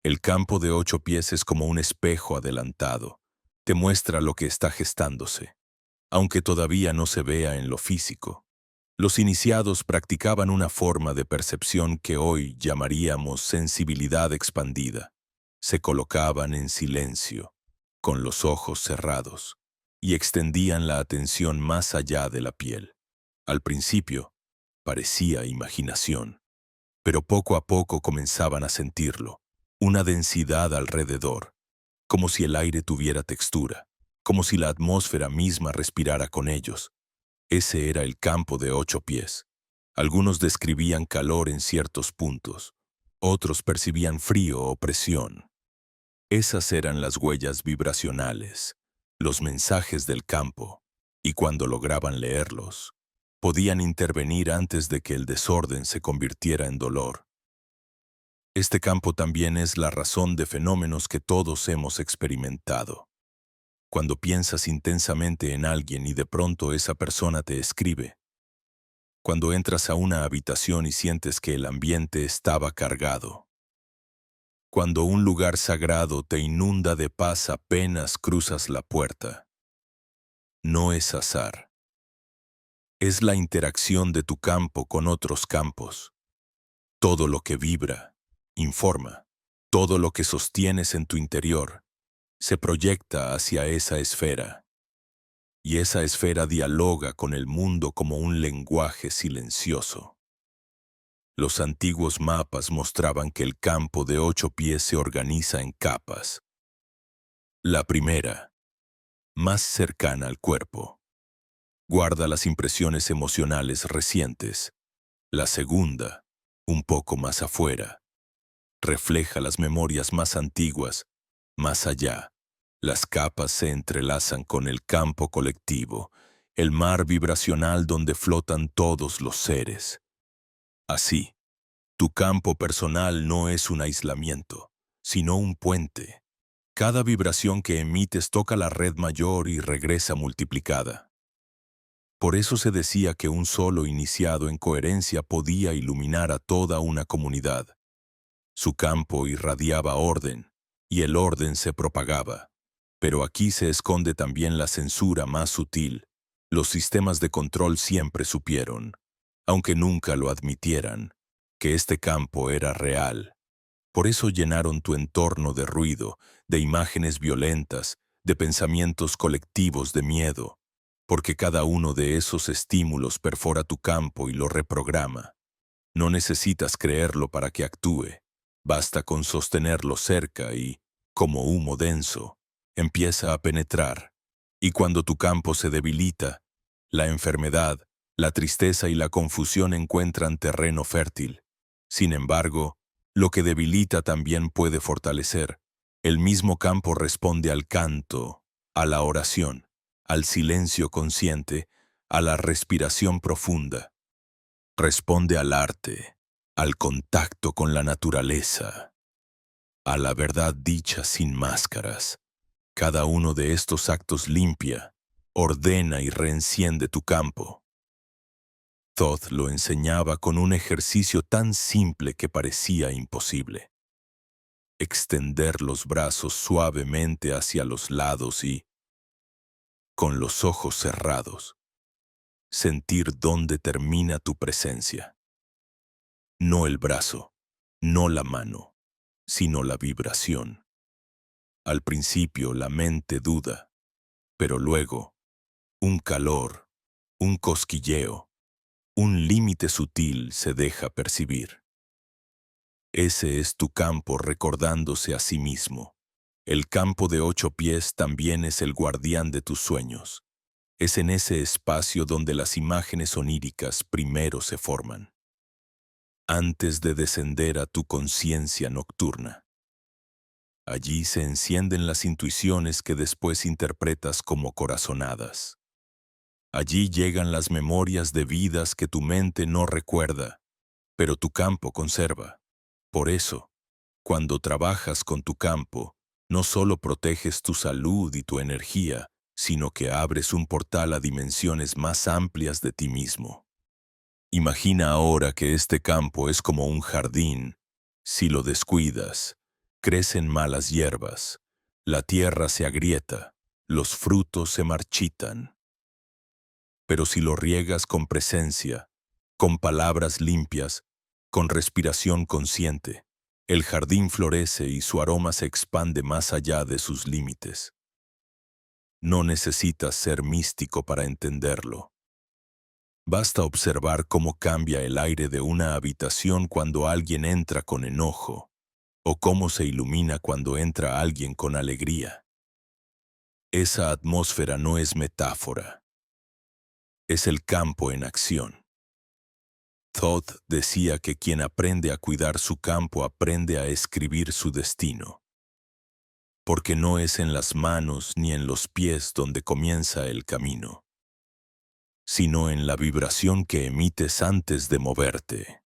El campo de 8 pies es como un espejo adelantado. Te muestra lo que está gestándose, aunque todavía no se vea en lo físico. Los iniciados practicaban una forma de percepción que hoy llamaríamos sensibilidad expandida. Se colocaban en silencio, con los ojos cerrados, y extendían la atención más allá de la piel. Al principio, parecía imaginación, pero poco a poco comenzaban a sentirlo. una densidad alrededor, como si el aire tuviera textura, como si la atmósfera misma respirara con ellos. Ese era el campo de 8 pies. Algunos describían calor en ciertos puntos, otros percibían frío o presión. Esas eran las huellas vibracionales, los mensajes del campo, y cuando lograban leerlos, podían intervenir antes de que el desorden se convirtiera en dolor. Este campo también es la razón de fenómenos que todos hemos experimentado. Cuando piensas intensamente en alguien y de pronto esa persona te escribe. Cuando entras a una habitación y sientes que el ambiente estaba cargado. Cuando un lugar sagrado te inunda de paz apenas cruzas la puerta. No es azar. Es la interacción de tu campo con otros campos. Todo lo que vibra, informa, todo lo que sostienes en tu interior, se proyecta hacia esa esfera. Y esa esfera dialoga con el mundo como un lenguaje silencioso. Los antiguos mapas mostraban que el campo de 8 pies se organiza en capas. La primera, más cercana al cuerpo, guarda las impresiones emocionales recientes. La segunda, un poco más afuera, refleja las memorias más antiguas. Más allá, las capas se entrelazan con el campo colectivo, el mar vibracional donde flotan todos los seres. Así, tu campo personal no es un aislamiento, sino un puente. Cada vibración que emites toca la red mayor y regresa multiplicada. Por eso se decía que un solo iniciado en coherencia podía iluminar a toda una comunidad. Su campo irradiaba orden, y el orden se propagaba. Pero aquí se esconde también la censura más sutil. Los sistemas de control siempre supieron, aunque nunca lo admitieran, que este campo era real. Por eso llenaron tu entorno de ruido, de imágenes violentas, de pensamientos colectivos de miedo, porque cada uno de esos estímulos perfora tu campo y lo reprograma. No necesitas creerlo para que actúe, basta con sostenerlo cerca y, como humo denso, empieza a penetrar. Y cuando tu campo se debilita, la enfermedad, la tristeza y la confusión encuentran terreno fértil. Sin embargo, lo que debilita también puede fortalecer. El mismo campo responde al canto, a la oración, al silencio consciente, a la respiración profunda. Responde al arte, al contacto con la naturaleza, a la verdad dicha sin máscaras. Cada uno de estos actos limpia, ordena y reenciende tu campo. Thoth lo enseñaba con un ejercicio tan simple que parecía imposible. Extender los brazos suavemente hacia los lados y, con los ojos cerrados, sentir dónde termina tu presencia. No el brazo, no la mano, sino la vibración. Al principio la mente duda, pero luego, un calor, un cosquilleo, un límite sutil se deja percibir. Ese es tu campo recordándose a sí mismo. El campo de 8 pies también es el guardián de tus sueños. Es en ese espacio donde las imágenes oníricas primero se forman, antes de descender a tu conciencia nocturna. Allí se encienden las intuiciones que después interpretas como corazonadas. Allí llegan las memorias de vidas que tu mente no recuerda, pero tu campo conserva. Por eso, cuando trabajas con tu campo, no solo proteges tu salud y tu energía, sino que abres un portal a dimensiones más amplias de ti mismo. Imagina ahora que este campo es como un jardín. Si lo descuidas, crecen malas hierbas, la tierra se agrieta, los frutos se marchitan. Pero si lo riegas con presencia, con palabras limpias, con respiración consciente, el jardín florece y su aroma se expande más allá de sus límites. No necesitas ser místico para entenderlo. Basta observar cómo cambia el aire de una habitación cuando alguien entra con enojo, o cómo se ilumina cuando entra alguien con alegría. Esa atmósfera no es metáfora, es el campo en acción. Thoth decía que quien aprende a cuidar su campo aprende a escribir su destino, porque no es en las manos ni en los pies donde comienza el camino, sino en la vibración que emites antes de moverte.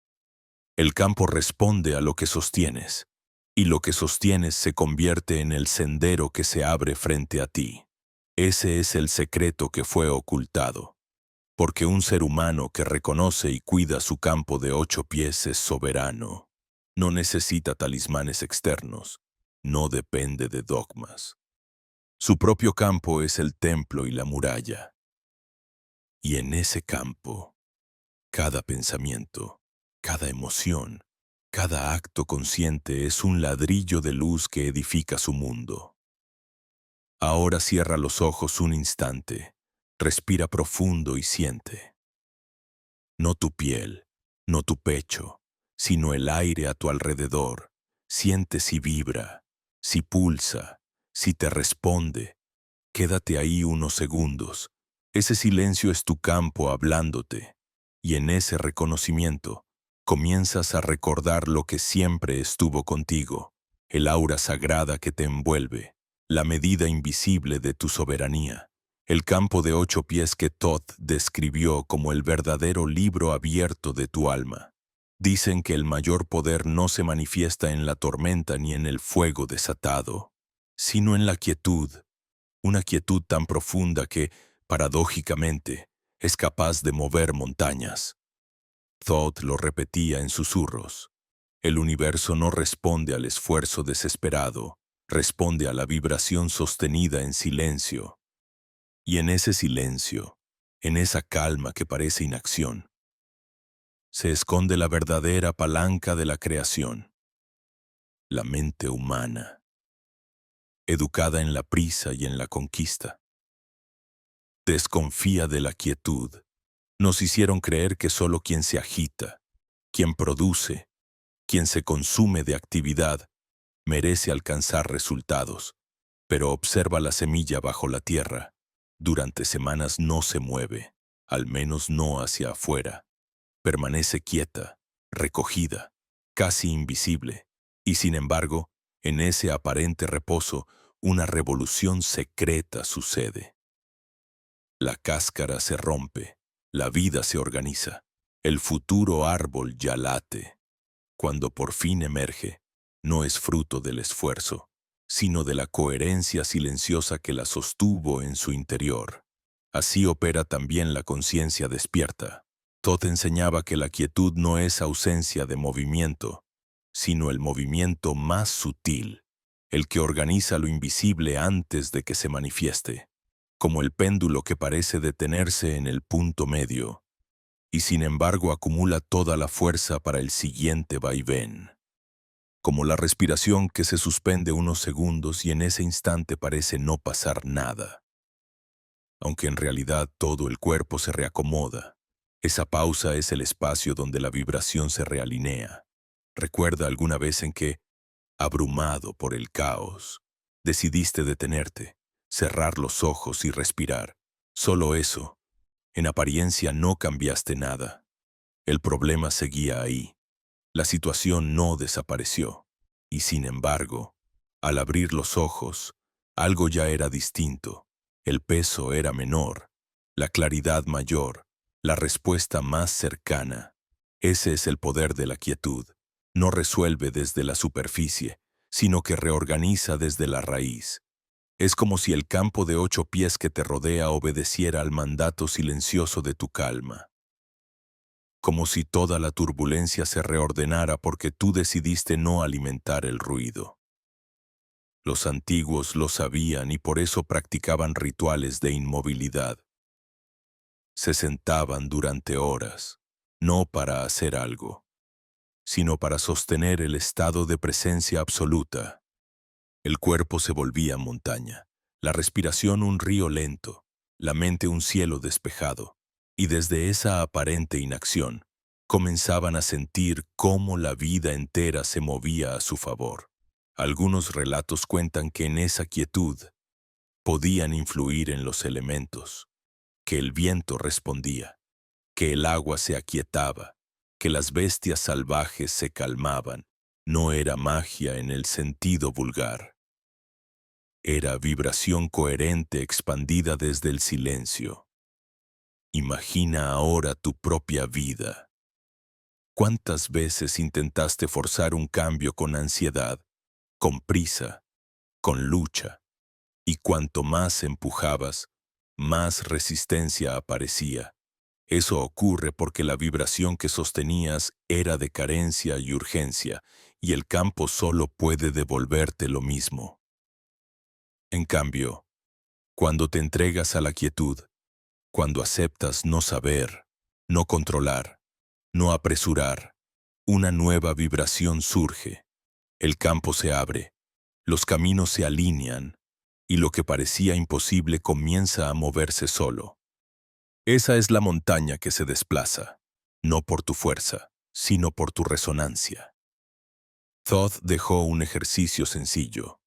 El campo responde a lo que sostienes, y lo que sostienes se convierte en el sendero que se abre frente a ti. Ese es el secreto que fue ocultado, porque un ser humano que reconoce y cuida su campo de 8 pies es soberano. No necesita talismanes externos, no depende de dogmas. Su propio campo es el templo y la muralla. Y en ese campo, cada pensamiento, cada emoción, cada acto consciente es un ladrillo de luz que edifica su mundo. Ahora cierra los ojos un instante, respira profundo y siente. No tu piel, no tu pecho, sino el aire a tu alrededor. Siente si vibra, si pulsa, si te responde. Quédate ahí unos segundos. Ese silencio es tu campo hablándote, y en ese reconocimiento comienzas a recordar lo que siempre estuvo contigo, el aura sagrada que te envuelve, la medida invisible de tu soberanía, el campo de 8 pies que Thoth describió como el verdadero libro abierto de tu alma. Dicen que el mayor poder no se manifiesta en la tormenta ni en el fuego desatado, sino en la quietud, una quietud tan profunda que, paradójicamente, es capaz de mover montañas. Thoth lo repetía en susurros. El universo no responde al esfuerzo desesperado, responde a la vibración sostenida en silencio. Y en ese silencio, en esa calma que parece inacción, se esconde la verdadera palanca de la creación, la mente humana, educada en la prisa y en la conquista. Desconfía de la quietud. Nos hicieron creer que solo quien se agita, quien produce, quien se consume de actividad, merece alcanzar resultados. Pero observa la semilla bajo la tierra. Durante semanas no se mueve, al menos no hacia afuera. Permanece quieta, recogida, casi invisible. Y sin embargo, en ese aparente reposo, una revolución secreta sucede. La cáscara se rompe, la vida se organiza, el futuro árbol ya late. Cuando por fin emerge, no es fruto del esfuerzo, sino de la coherencia silenciosa que la sostuvo en su interior. Así opera también la conciencia despierta. Thoth enseñaba que la quietud no es ausencia de movimiento, sino el movimiento más sutil, el que organiza lo invisible antes de que se manifieste, como el péndulo que parece detenerse en el punto medio, y sin embargo acumula toda la fuerza para el siguiente vaivén. Como la respiración que se suspende unos segundos y en ese instante parece no pasar nada, aunque en realidad todo el cuerpo se reacomoda. Esa pausa es el espacio donde la vibración se realinea. ¿Recuerda alguna vez en que, abrumado por el caos, decidiste detenerte, cerrar los ojos y respirar? Solo eso. En apariencia no cambiaste nada. El problema seguía ahí. La situación no desapareció. Y sin embargo, al abrir los ojos, algo ya era distinto. El peso era menor, la claridad mayor, la respuesta más cercana. Ese es el poder de la quietud. No resuelve desde la superficie, sino que reorganiza desde la raíz. Es como si el campo de 8 pies que te rodea obedeciera al mandato silencioso de tu calma. Como si toda la turbulencia se reordenara porque tú decidiste no alimentar el ruido. Los antiguos lo sabían y por eso practicaban rituales de inmovilidad. Se sentaban durante horas, no para hacer algo, sino para sostener el estado de presencia absoluta. El cuerpo se volvía montaña, la respiración un río lento, la mente un cielo despejado, y desde esa aparente inacción comenzaban a sentir cómo la vida entera se movía a su favor. Algunos relatos cuentan que en esa quietud podían influir en los elementos, que el viento respondía, que el agua se aquietaba, que las bestias salvajes se calmaban. No era magia en el sentido vulgar. Era vibración coherente expandida desde el silencio. Imagina ahora tu propia vida. ¿Cuántas veces intentaste forzar un cambio con ansiedad, con prisa, con lucha? Y cuanto más empujabas, más resistencia aparecía. Eso ocurre porque la vibración que sostenías era de carencia y urgencia, y el campo solo puede devolverte lo mismo. En cambio, cuando te entregas a la quietud, cuando aceptas no saber, no controlar, no apresurar, una nueva vibración surge. El campo se abre, los caminos se alinean, y lo que parecía imposible comienza a moverse solo. Esa es la montaña que se desplaza, no por tu fuerza, sino por tu resonancia. Thoth dejó un ejercicio sencillo,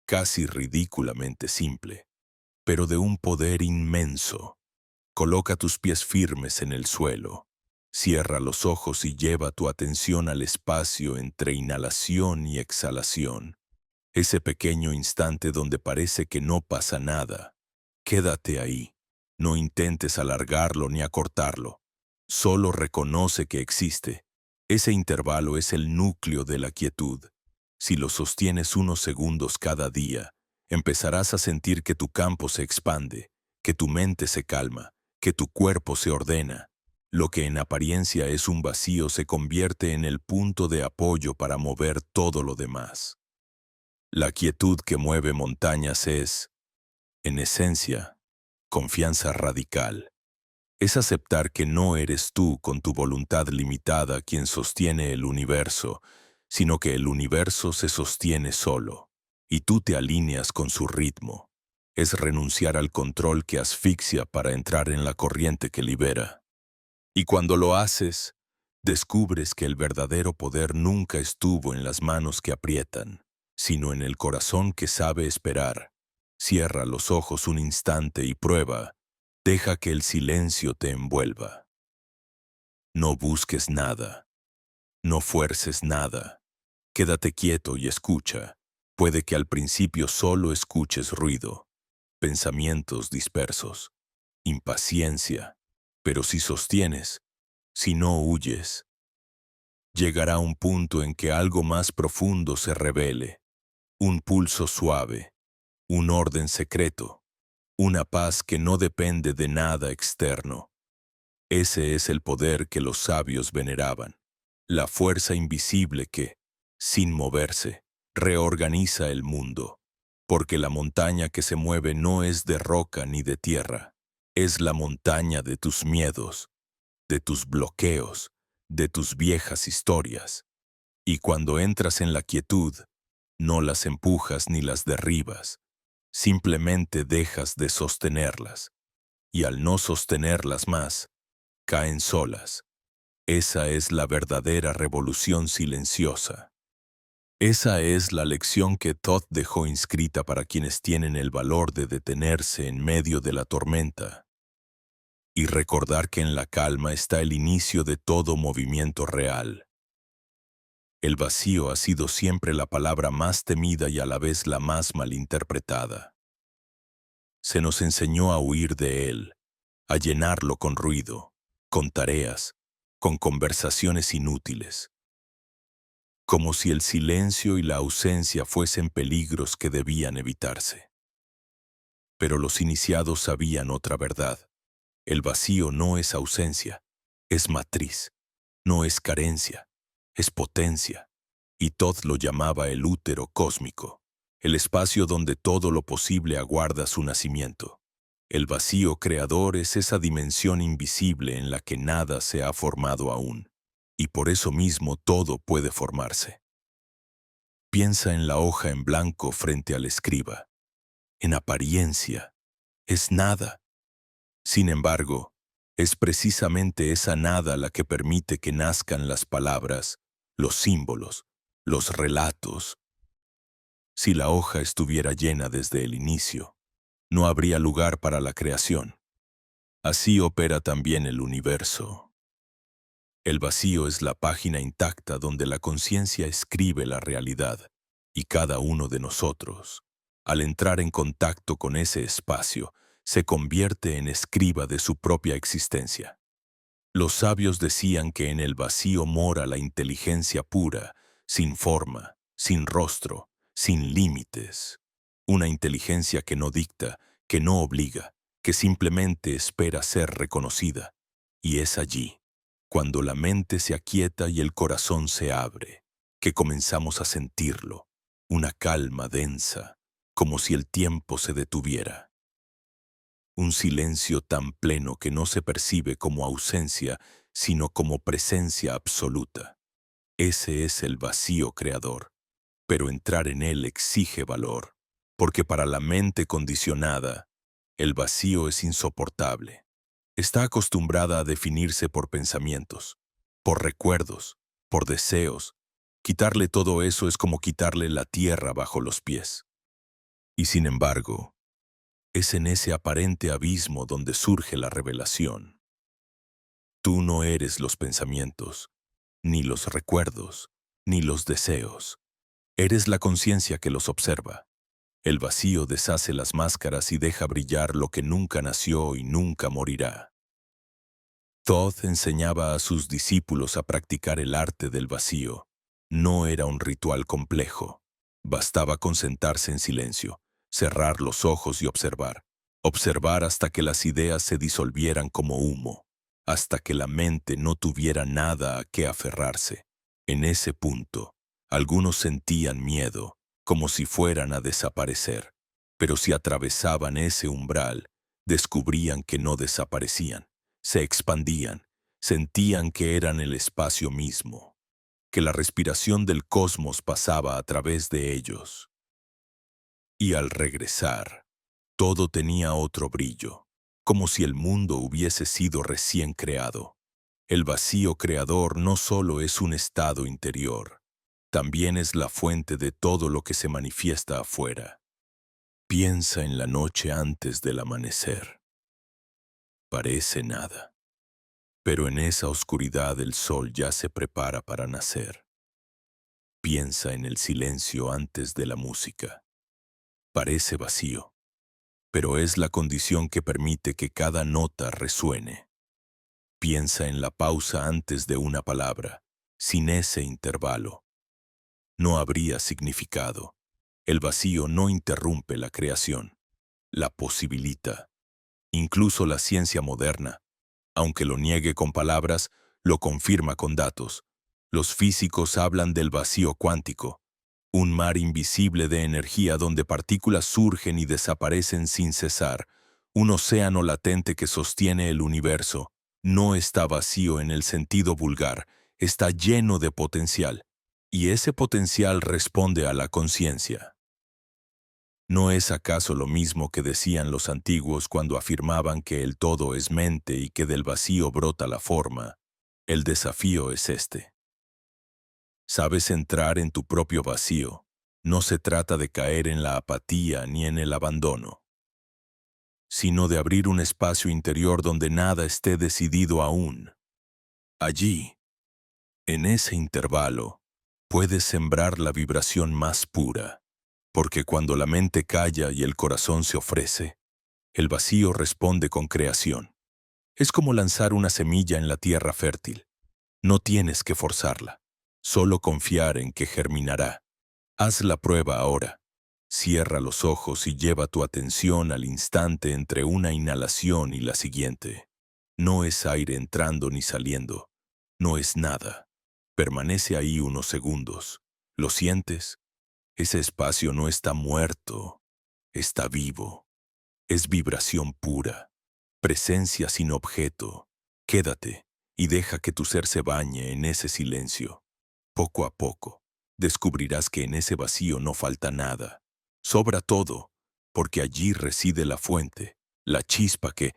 casi ridículamente simple, pero de un poder inmenso. Coloca tus pies firmes en el suelo. Cierra los ojos y lleva tu atención al espacio entre inhalación y exhalación. Ese pequeño instante donde parece que no pasa nada. Quédate ahí. No intentes alargarlo ni acortarlo. Solo reconoce que existe. Ese intervalo es el núcleo de la quietud. Si lo sostienes unos segundos cada día, empezarás a sentir que tu campo se expande, que tu mente se calma, que tu cuerpo se ordena. Lo que en apariencia es un vacío se convierte en el punto de apoyo para mover todo lo demás. La quietud que mueve montañas es, en esencia, confianza radical. Es aceptar que no eres tú con tu voluntad limitada quien sostiene el universo, sino que el universo se sostiene solo, y tú te alineas con su ritmo. Es renunciar al control que asfixia para entrar en la corriente que libera. Y cuando lo haces, descubres que el verdadero poder nunca estuvo en las manos que aprietan, sino en el corazón que sabe esperar. Cierra los ojos un instante y prueba. Deja que el silencio te envuelva. No busques nada. No fuerces nada. Quédate quieto y escucha. Puede que al principio solo escuches ruido, pensamientos dispersos, impaciencia. Pero si sostienes, si no huyes, llegará un punto en que algo más profundo se revele. Un pulso suave, un orden secreto, una paz que no depende de nada externo. Ese es el poder que los sabios veneraban, la fuerza invisible que, sin moverse, reorganiza el mundo, porque la montaña que se mueve no es de roca ni de tierra, es la montaña de tus miedos, de tus bloqueos, de tus viejas historias. Y cuando entras en la quietud, no las empujas ni las derribas, simplemente dejas de sostenerlas, y al no sostenerlas más, caen solas. Esa es la verdadera revolución silenciosa. Esa es la lección que Thoth dejó inscrita para quienes tienen el valor de detenerse en medio de la tormenta y recordar que en la calma está el inicio de todo movimiento real. El vacío ha sido siempre la palabra más temida y a la vez la más malinterpretada. Se nos enseñó a huir de él, a llenarlo con ruido, con tareas, con conversaciones inútiles, como si el silencio y la ausencia fuesen peligros que debían evitarse. Pero los iniciados sabían otra verdad. El vacío no es ausencia, es matriz, no es carencia, es potencia. Y Thoth lo llamaba el útero cósmico, el espacio donde todo lo posible aguarda su nacimiento. El vacío creador es esa dimensión invisible en la que nada se ha formado aún, y por eso mismo todo puede formarse. Piensa en la hoja en blanco frente al escriba. En apariencia, es nada. Sin embargo, es precisamente esa nada la que permite que nazcan las palabras, los símbolos, los relatos. Si la hoja estuviera llena desde el inicio, no habría lugar para la creación. Así opera también el universo. El vacío es la página intacta donde la conciencia escribe la realidad, y cada uno de nosotros, al entrar en contacto con ese espacio, se convierte en escriba de su propia existencia. Los sabios decían que en el vacío mora la inteligencia pura, sin forma, sin rostro, sin límites. Una inteligencia que no dicta, que no obliga, que simplemente espera ser reconocida. Y es allí, cuando la mente se aquieta y el corazón se abre, que comenzamos a sentirlo, una calma densa, como si el tiempo se detuviera. Un silencio tan pleno que no se percibe como ausencia, sino como presencia absoluta. Ese es el vacío creador, pero entrar en él exige valor, porque para la mente condicionada, el vacío es insoportable. Está acostumbrada a definirse por pensamientos, por recuerdos, por deseos. Quitarle todo eso es como quitarle la tierra bajo los pies. Y sin embargo, es en ese aparente abismo donde surge la revelación. Tú no eres los pensamientos, ni los recuerdos, ni los deseos. Eres la conciencia que los observa. El vacío deshace las máscaras y deja brillar lo que nunca nació y nunca morirá. Thoth enseñaba a sus discípulos a practicar el arte del vacío. No era un ritual complejo. Bastaba con sentarse en silencio, cerrar los ojos y observar. Observar hasta que las ideas se disolvieran como humo, hasta que la mente no tuviera nada a qué aferrarse. En ese punto, algunos sentían miedo, como si fueran a desaparecer. Pero si atravesaban ese umbral, descubrían que no desaparecían. Se expandían, sentían que eran el espacio mismo, que la respiración del cosmos pasaba a través de ellos. Y al regresar, todo tenía otro brillo, como si el mundo hubiese sido recién creado. El vacío creador no solo es un estado interior, también es la fuente de todo lo que se manifiesta afuera. Piensa en la noche antes del amanecer. Parece nada. Pero en esa oscuridad el sol ya se prepara para nacer. Piensa en el silencio antes de la música. Parece vacío, pero es la condición que permite que cada nota resuene. Piensa en la pausa antes de una palabra. Sin ese intervalo, no habría significado. El vacío no interrumpe la creación, la posibilita. Incluso la ciencia moderna, aunque lo niegue con palabras, lo confirma con datos. Los físicos hablan del vacío cuántico, un mar invisible de energía donde partículas surgen y desaparecen sin cesar, un océano latente que sostiene el universo. No está vacío en el sentido vulgar, está lleno de potencial, y ese potencial responde a la conciencia. ¿No es acaso lo mismo que decían los antiguos cuando afirmaban que el todo es mente y que del vacío brota la forma? El desafío es este. Sabes entrar en tu propio vacío. No se trata de caer en la apatía ni en el abandono, sino de abrir un espacio interior donde nada esté decidido aún. Allí, en ese intervalo, puedes sembrar la vibración más pura, porque cuando la mente calla y el corazón se ofrece, el vacío responde con creación. Es como lanzar una semilla en la tierra fértil. No tienes que forzarla, solo confiar en que germinará. Haz la prueba ahora. Cierra los ojos y lleva tu atención al instante entre una inhalación y la siguiente. No es aire entrando ni saliendo. No es nada. Permanece ahí unos segundos. ¿Lo sientes? Ese espacio no está muerto, está vivo. Es vibración pura, presencia sin objeto. Quédate y deja que tu ser se bañe en ese silencio. Poco a poco, descubrirás que en ese vacío no falta nada. Sobra todo, porque allí reside la fuente, la chispa que,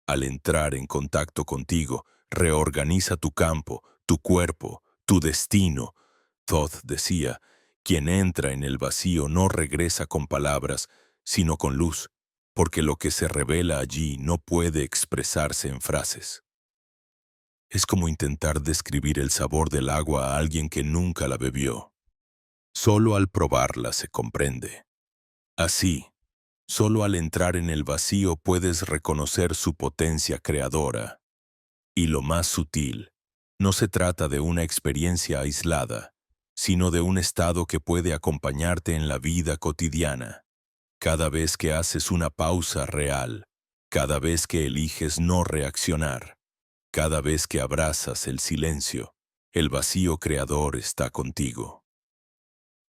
al entrar en contacto contigo, reorganiza tu campo, tu cuerpo, tu destino. Thoth decía, Quien entra en el vacío no regresa con palabras, sino con luz, porque lo que se revela allí no puede expresarse en frases. Es como intentar describir el sabor del agua a alguien que nunca la bebió. Solo al probarla se comprende. Así, solo al entrar en el vacío puedes reconocer su potencia creadora. Y lo más sutil, no se trata de una experiencia aislada, sino de un estado que puede acompañarte en la vida cotidiana. Cada vez que haces una pausa real, cada vez que eliges no reaccionar, cada vez que abrazas el silencio, el vacío creador está contigo,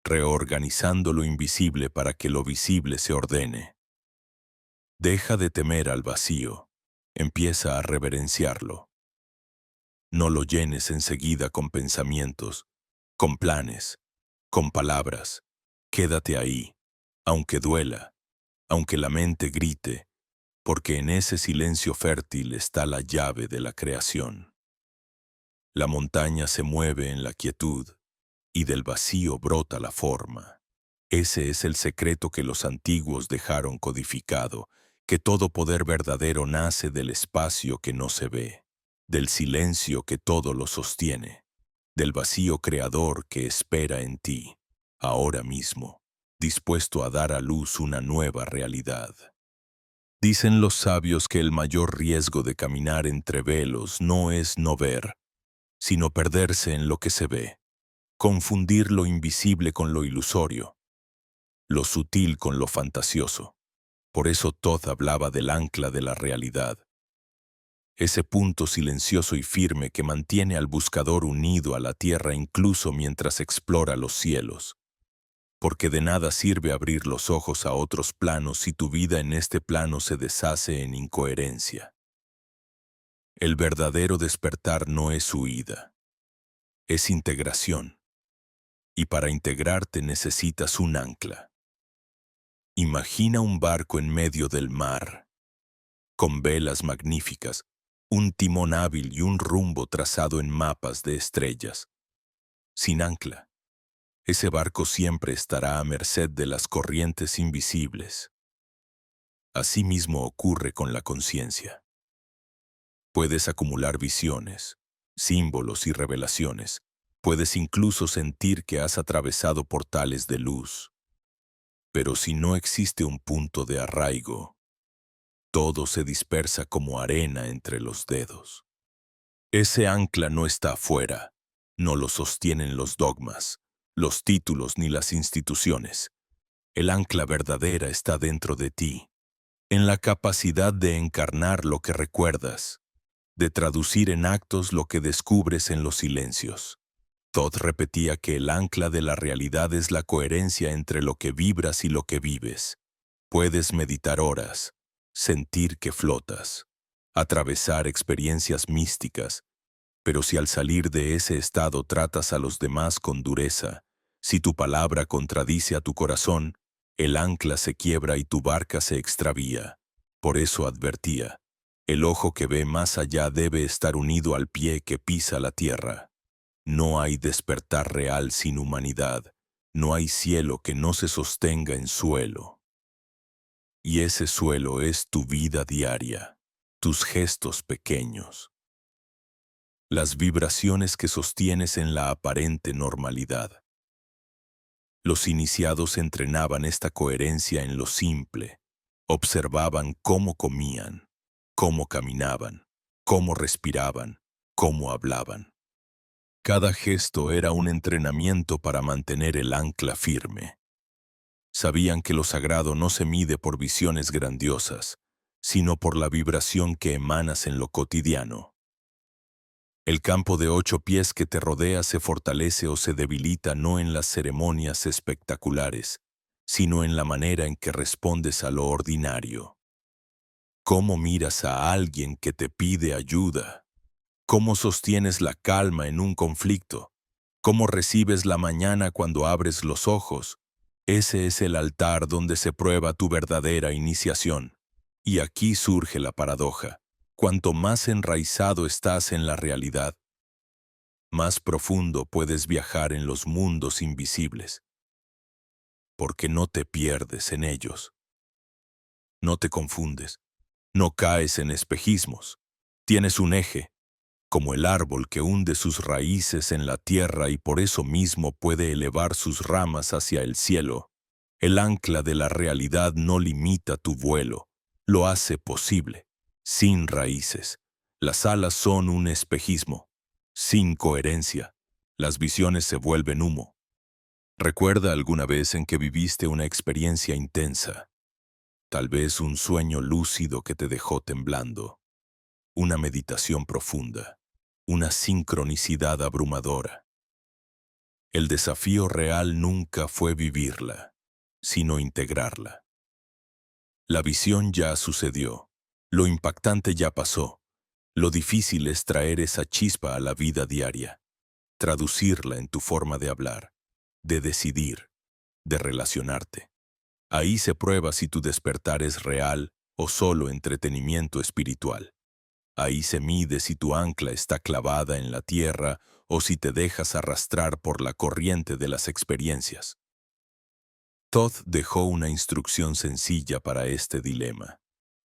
reorganizando lo invisible para que lo visible se ordene. Deja de temer al vacío, empieza a reverenciarlo. No lo llenes enseguida con pensamientos, con planes, con palabras. Quédate ahí, aunque duela, aunque la mente grite, porque en ese silencio fértil está la llave de la creación. La montaña se mueve en la quietud, y del vacío brota la forma. Ese es el secreto que los antiguos dejaron codificado, que todo poder verdadero nace del espacio que no se ve, del silencio que todo lo sostiene, del vacío creador que espera en ti, ahora mismo, dispuesto a dar a luz una nueva realidad. Dicen los sabios que el mayor riesgo de caminar entre velos no es no ver, sino perderse en lo que se ve, confundir lo invisible con lo ilusorio, lo sutil con lo fantasioso. Por eso Todd hablaba del ancla de la realidad, ese punto silencioso y firme que mantiene al buscador unido a la tierra incluso mientras explora los cielos. Porque de nada sirve abrir los ojos a otros planos si tu vida en este plano se deshace en incoherencia. El verdadero despertar no es huida, es integración. Y para integrarte necesitas un ancla. Imagina un barco en medio del mar, con velas magníficas, un timón hábil y un rumbo trazado en mapas de estrellas. Sin ancla, ese barco siempre estará a merced de las corrientes invisibles. Así mismo ocurre con la conciencia. Puedes acumular visiones, símbolos y revelaciones. Puedes incluso sentir que has atravesado portales de luz. Pero si no existe un punto de arraigo, todo se dispersa como arena entre los dedos. Ese ancla no está afuera, no lo sostienen los dogmas, los títulos ni las instituciones. El ancla verdadera está dentro de ti, en la capacidad de encarnar lo que recuerdas, de traducir en actos lo que descubres en los silencios. Todd repetía que el ancla de la realidad es la coherencia entre lo que vibras y lo que vives. Puedes meditar horas, sentir que flotas, atravesar experiencias místicas, pero si al salir de ese estado tratas a los demás con dureza, si tu palabra contradice a tu corazón, el ancla se quiebra y tu barca se extravía. Por eso advertía, el ojo que ve más allá debe estar unido al pie que pisa la tierra. No hay despertar real sin humanidad, no hay cielo que no se sostenga en suelo. Y ese suelo es tu vida diaria, tus gestos pequeños, las vibraciones que sostienes en la aparente normalidad. Los iniciados entrenaban esta coherencia en lo simple, observaban cómo comían, cómo caminaban, cómo respiraban, cómo hablaban. Cada gesto era un entrenamiento para mantener el ancla firme. Sabían que lo sagrado no se mide por visiones grandiosas, sino por la vibración que emanas en lo cotidiano. El campo de 8 pies que te rodea se fortalece o se debilita no en las ceremonias espectaculares, sino en la manera en que respondes a lo ordinario. ¿Cómo miras a alguien que te pide ayuda? ¿Cómo sostienes la calma en un conflicto? ¿Cómo recibes la mañana cuando abres los ojos? Ese es el altar donde se prueba tu verdadera iniciación. Y aquí surge la paradoja. Cuanto más enraizado estás en la realidad, más profundo puedes viajar en los mundos invisibles. porque no te pierdes en ellos. No te confundes, no caes en espejismos. Tienes un eje, como el árbol que hunde sus raíces en la tierra y por eso mismo puede elevar sus ramas hacia el cielo. El ancla de la realidad no limita tu vuelo, lo hace posible. Sin raíces, las alas son un espejismo. Sin coherencia, las visiones se vuelven humo. ¿Recuerda alguna vez en que viviste una experiencia intensa? Tal vez un sueño lúcido que te dejó temblando, una meditación profunda, una sincronicidad abrumadora. El desafío real nunca fue vivirla, sino integrarla. La visión ya sucedió, lo impactante ya pasó, lo difícil es traer esa chispa a la vida diaria, traducirla en tu forma de hablar, de decidir, de relacionarte. Ahí se prueba si tu despertar es real o solo entretenimiento espiritual. Ahí se mide si tu ancla está clavada en la tierra o si te dejas arrastrar por la corriente de las experiencias. Todd dejó una instrucción sencilla para este dilema.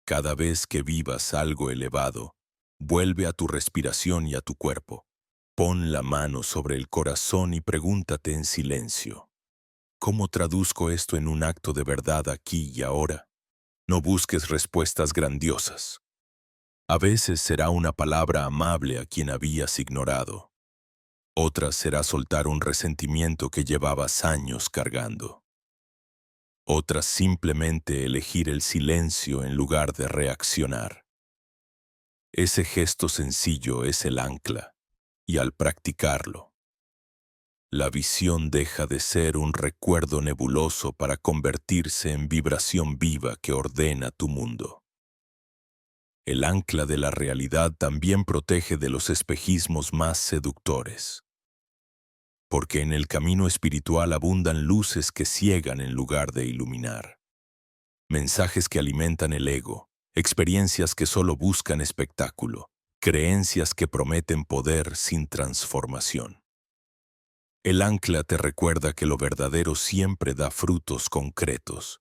Cada vez que vivas algo elevado, vuelve a tu respiración y a tu cuerpo. Pon la mano sobre el corazón y pregúntate en silencio: ¿cómo traduzco esto en un acto de verdad aquí y ahora? No busques respuestas grandiosas. A veces será una palabra amable a quien habías ignorado. Otras será soltar un resentimiento que llevabas años cargando. Otras simplemente elegir el silencio en lugar de reaccionar. Ese gesto sencillo es el ancla, y al practicarlo, la visión deja de ser un recuerdo nebuloso para convertirse en vibración viva que ordena tu mundo. El ancla de la realidad también protege de los espejismos más seductores, porque en el camino espiritual abundan luces que ciegan en lugar de iluminar, mensajes que alimentan el ego, experiencias que solo buscan espectáculo, creencias que prometen poder sin transformación. El ancla te recuerda que lo verdadero siempre da frutos concretos,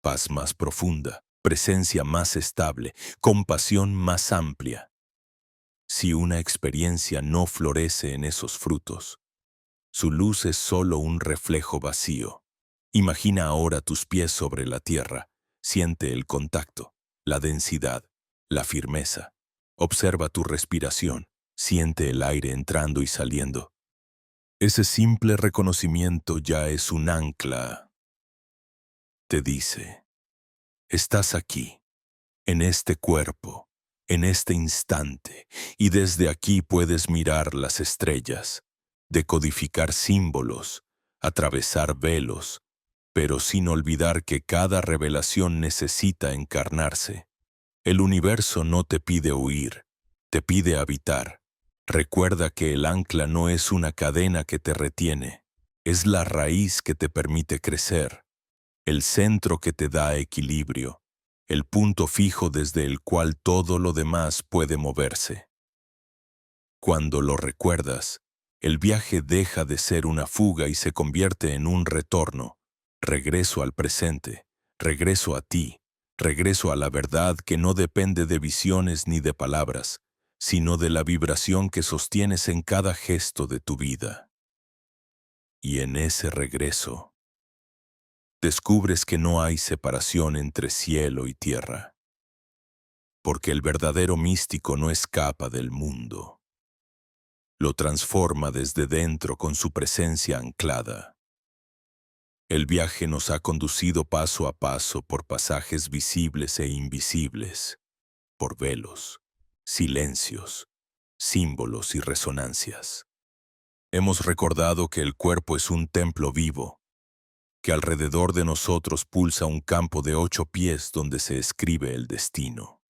paz más profunda, presencia más estable, compasión más amplia. Si una experiencia no florece en esos frutos, su luz es solo un reflejo vacío. Imagina ahora tus pies sobre la tierra, siente el contacto, la densidad, la firmeza. Observa tu respiración, siente el aire entrando y saliendo. Ese simple reconocimiento ya es un ancla. Te dice: estás aquí, en este cuerpo, en este instante, y desde aquí puedes mirar las estrellas, decodificar símbolos, atravesar velos, pero sin olvidar que cada revelación necesita encarnarse. El universo no te pide huir, te pide habitar. Recuerda que el ancla no es una cadena que te retiene, es la raíz que te permite crecer, el centro que te da equilibrio, el punto fijo desde el cual todo lo demás puede moverse. Cuando lo recuerdas, el viaje deja de ser una fuga y se convierte en un retorno, regreso al presente, regreso a ti, regreso a la verdad que no depende de visiones ni de palabras, sino de la vibración que sostienes en cada gesto de tu vida. Y en ese regreso, descubres que no hay separación entre cielo y tierra, porque el verdadero místico no escapa del mundo. Lo transforma desde dentro con su presencia anclada. El viaje nos ha conducido paso a paso por pasajes visibles e invisibles, por velos, silencios, símbolos y resonancias. Hemos recordado que el cuerpo es un templo vivo, que alrededor de nosotros pulsa un campo de 8 pies donde se escribe el destino,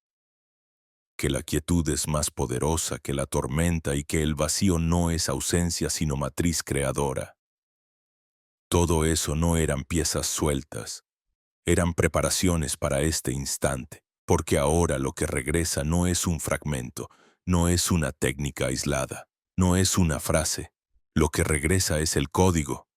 que la quietud es más poderosa que la tormenta y que el vacío no es ausencia sino matriz creadora. Todo eso no eran piezas sueltas, eran preparaciones para este instante, porque ahora lo que regresa no es un fragmento, no es una técnica aislada, no es una frase. Lo que regresa es el código,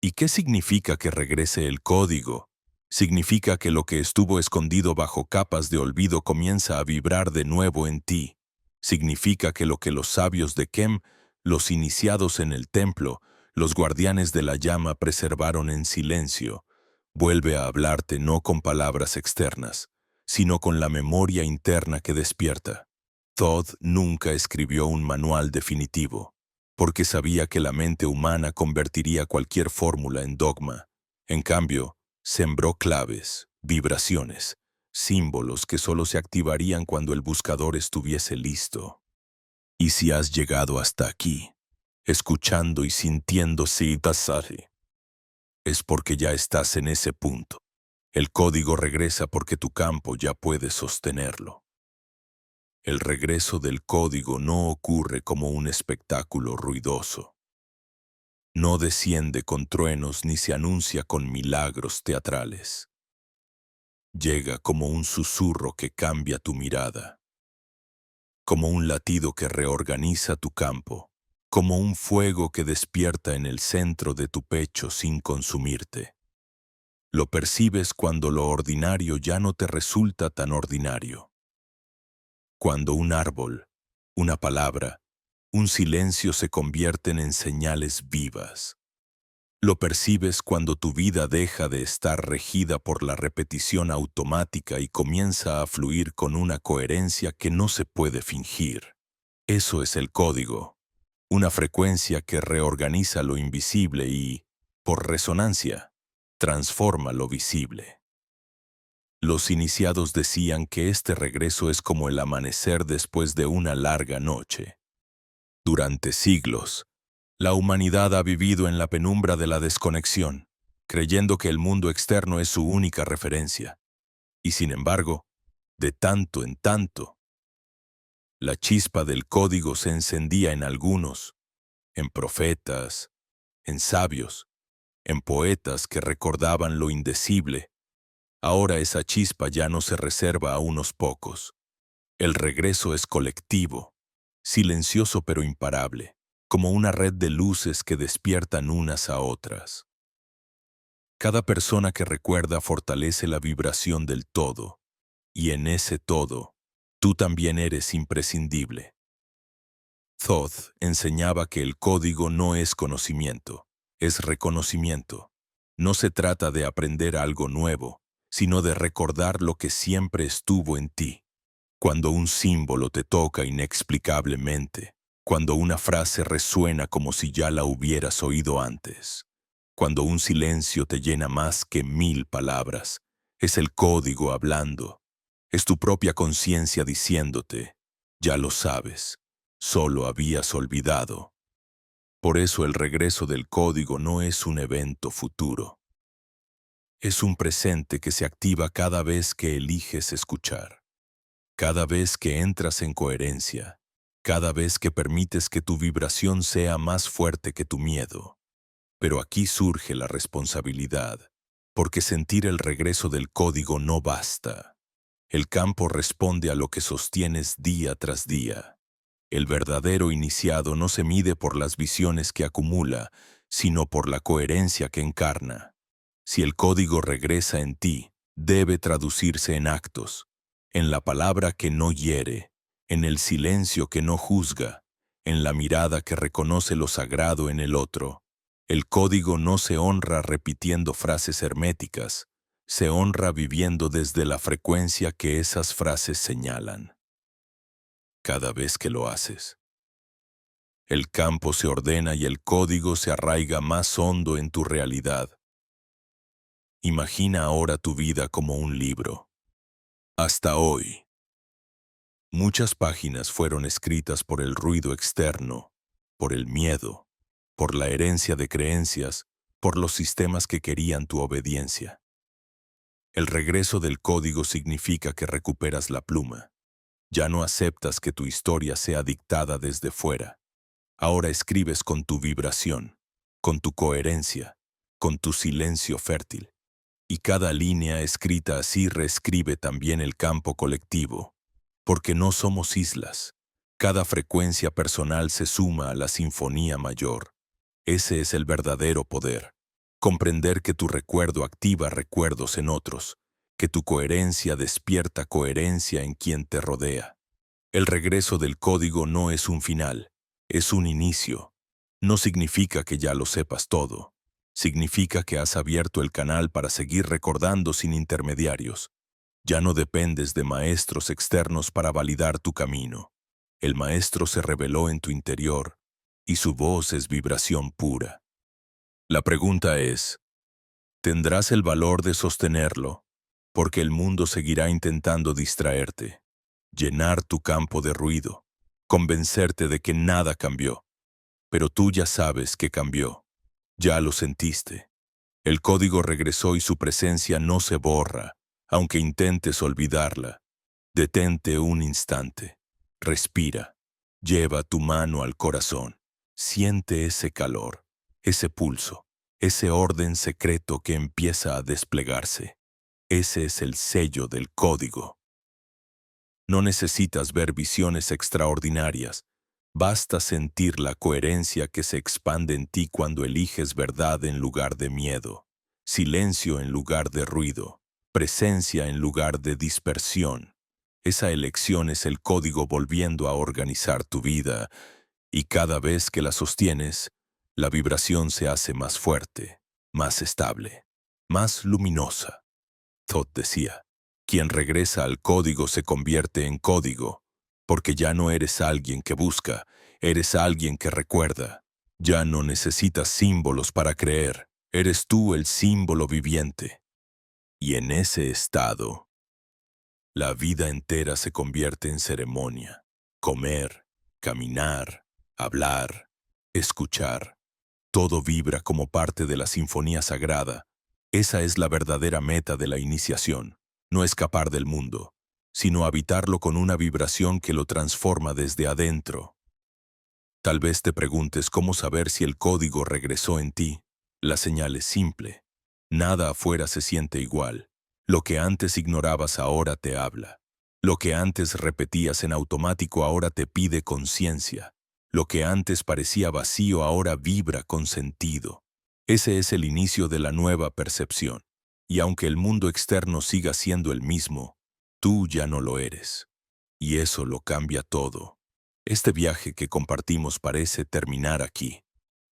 ¿Y qué significa que regrese el código? Significa que lo que estuvo escondido bajo capas de olvido comienza a vibrar de nuevo en ti. Significa que lo que los sabios de Kem, los iniciados en el templo, los guardianes de la llama preservaron en silencio, vuelve a hablarte no con palabras externas, sino con la memoria interna que despierta. Thoth nunca escribió un manual definitivo, porque sabía que la mente humana convertiría cualquier fórmula en dogma. En cambio, sembró claves, vibraciones, símbolos que solo se activarían cuando el buscador estuviese listo. Y si has llegado hasta aquí, escuchando y sintiendo Siddhasari, es porque ya estás en ese punto. El código regresa porque tu campo ya puede sostenerlo. El regreso del código no ocurre como un espectáculo ruidoso. No desciende con truenos ni se anuncia con milagros teatrales. Llega como un susurro que cambia tu mirada, como un latido que reorganiza tu campo, como un fuego que despierta en el centro de tu pecho sin consumirte. Lo percibes cuando lo ordinario ya no te resulta tan ordinario. Cuando un árbol, una palabra, un silencio se convierten en señales vivas. Lo percibes cuando tu vida deja de estar regida por la repetición automática y comienza a fluir con una coherencia que no se puede fingir. Eso es el código, una frecuencia que reorganiza lo invisible y, por resonancia, transforma lo visible. Los iniciados decían que este regreso es como el amanecer después de una larga noche. Durante siglos, la humanidad ha vivido en la penumbra de la desconexión, creyendo que el mundo externo es su única referencia. Y sin embargo, de tanto en tanto, la chispa del código se encendía en algunos, en profetas, en sabios, en poetas que recordaban lo indecible. Ahora esa chispa ya no se reserva a unos pocos. El regreso es colectivo, silencioso pero imparable, como una red de luces que despiertan unas a otras. Cada persona que recuerda fortalece la vibración del todo, y en ese todo, tú también eres imprescindible. Thoth enseñaba que el código no es conocimiento, es reconocimiento. No se trata de aprender algo nuevo, sino de recordar lo que siempre estuvo en ti. Cuando un símbolo te toca inexplicablemente, cuando una frase resuena como si ya la hubieras oído antes, cuando un silencio te llena más que 1000 palabras, es el código hablando, es tu propia conciencia diciéndote, ya lo sabes, solo habías olvidado. Por eso el regreso del código no es un evento futuro, es un presente que se activa cada vez que eliges escuchar. Cada vez que entras en coherencia, cada vez que permites que tu vibración sea más fuerte que tu miedo. Pero aquí surge la responsabilidad, porque sentir el regreso del código no basta. El campo responde a lo que sostienes día tras día. El verdadero iniciado no se mide por las visiones que acumula, sino por la coherencia que encarna. Si el código regresa en ti, debe traducirse en actos, en la palabra que no hiere, en el silencio que no juzga, en la mirada que reconoce lo sagrado en el otro. El código no se honra repitiendo frases herméticas, se honra viviendo desde la frecuencia que esas frases señalan. Cada vez que lo haces, el campo se ordena y el código se arraiga más hondo en tu realidad. Imagina ahora tu vida como un libro. Hasta hoy, muchas páginas fueron escritas por el ruido externo, por el miedo, por la herencia de creencias, por los sistemas que querían tu obediencia. El regreso del código significa que recuperas la pluma. Ya no aceptas que tu historia sea dictada desde fuera. Ahora escribes con tu vibración, con tu coherencia, con tu silencio fértil. Y cada línea escrita así reescribe también el campo colectivo, porque no somos islas. Cada frecuencia personal se suma a la sinfonía mayor. Ese es el verdadero poder. Comprender que tu recuerdo activa recuerdos en otros, que tu coherencia despierta coherencia en quien te rodea. El regreso del código no es un final, es un inicio. No significa que ya lo sepas todo. Significa que has abierto el canal para seguir recordando sin intermediarios. Ya no dependes de maestros externos para validar tu camino. El maestro se reveló en tu interior y su voz es vibración pura. La pregunta es, ¿tendrás el valor de sostenerlo? Porque el mundo seguirá intentando distraerte, llenar tu campo de ruido, convencerte de que nada cambió. Pero tú ya sabes que cambió, ya lo sentiste. El código regresó y su presencia no se borra, aunque intentes olvidarla. Detente un instante, respira, lleva tu mano al corazón, siente ese calor, ese pulso, ese orden secreto que empieza a desplegarse. Ese es el sello del código. No necesitas ver visiones extraordinarias, basta sentir la coherencia que se expande en ti cuando eliges verdad en lugar de miedo, silencio en lugar de ruido, presencia en lugar de dispersión. Esa elección es el código volviendo a organizar tu vida, y cada vez que la sostienes, la vibración se hace más fuerte, más estable, más luminosa. Todd decía, quien regresa al código se convierte en código, porque ya no eres alguien que busca, eres alguien que recuerda. Ya no necesitas símbolos para creer, eres tú el símbolo viviente. Y en ese estado, la vida entera se convierte en ceremonia. Comer, caminar, hablar, escuchar. Todo vibra como parte de la sinfonía sagrada. Esa es la verdadera meta de la iniciación. No escapar del mundo, sino habitarlo con una vibración que lo transforma desde adentro. Tal vez te preguntes cómo saber si el código regresó en ti. La señal es simple. Nada afuera se siente igual. Lo que antes ignorabas ahora te habla. Lo que antes repetías en automático ahora te pide conciencia. Lo que antes parecía vacío ahora vibra con sentido. Ese es el inicio de la nueva percepción. Y aunque el mundo externo siga siendo el mismo, tú ya no lo eres. Y eso lo cambia todo. Este viaje que compartimos parece terminar aquí,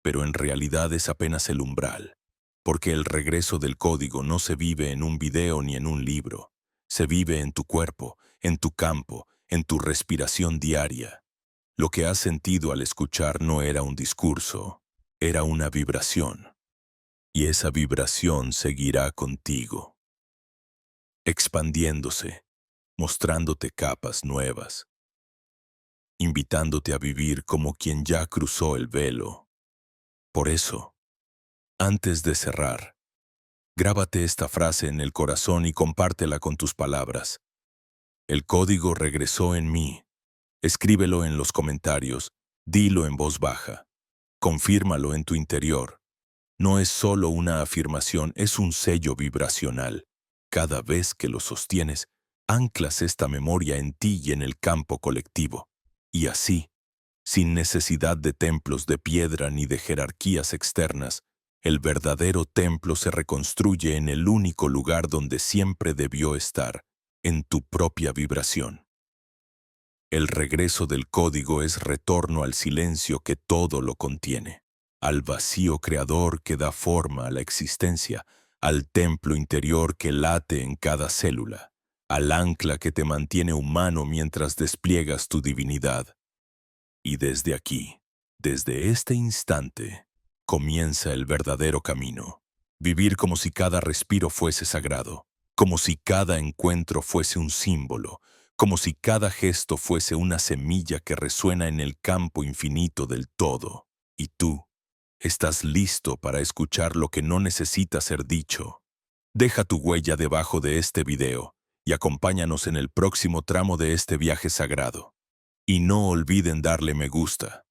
pero en realidad es apenas el umbral, porque el regreso del código no se vive en un video ni en un libro, se vive en tu cuerpo, en tu campo, en tu respiración diaria. Lo que has sentido al escuchar no era un discurso, era una vibración, y esa vibración seguirá contigo, expandiéndose, mostrándote capas nuevas, invitándote a vivir como quien ya cruzó el velo. Por eso, antes de cerrar, grábate esta frase en el corazón y compártela con tus palabras. El código regresó en mí. Escríbelo en los comentarios, dilo en voz baja. Confírmalo en tu interior. No es solo una afirmación, es un sello vibracional. Cada vez que lo sostienes, anclas esta memoria en ti y en el campo colectivo. Y así, sin necesidad de templos de piedra ni de jerarquías externas, el verdadero templo se reconstruye en el único lugar donde siempre debió estar, en tu propia vibración. El regreso del código es retorno al silencio que todo lo contiene, al vacío creador que da forma a la existencia, al templo interior que late en cada célula, al ancla que te mantiene humano mientras despliegas tu divinidad. Y desde aquí, desde este instante, comienza el verdadero camino. Vivir como si cada respiro fuese sagrado, como si cada encuentro fuese un símbolo, como si cada gesto fuese una semilla que resuena en el campo infinito del todo. Y tú, estás listo para escuchar lo que no necesita ser dicho. Deja tu huella debajo de este video y acompáñanos en el próximo tramo de este viaje sagrado. Y no olviden darle me gusta,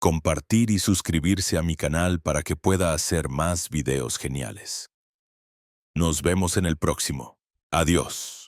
compartir y suscribirse a mi canal para que pueda hacer más videos geniales. Nos vemos en el próximo. Adiós.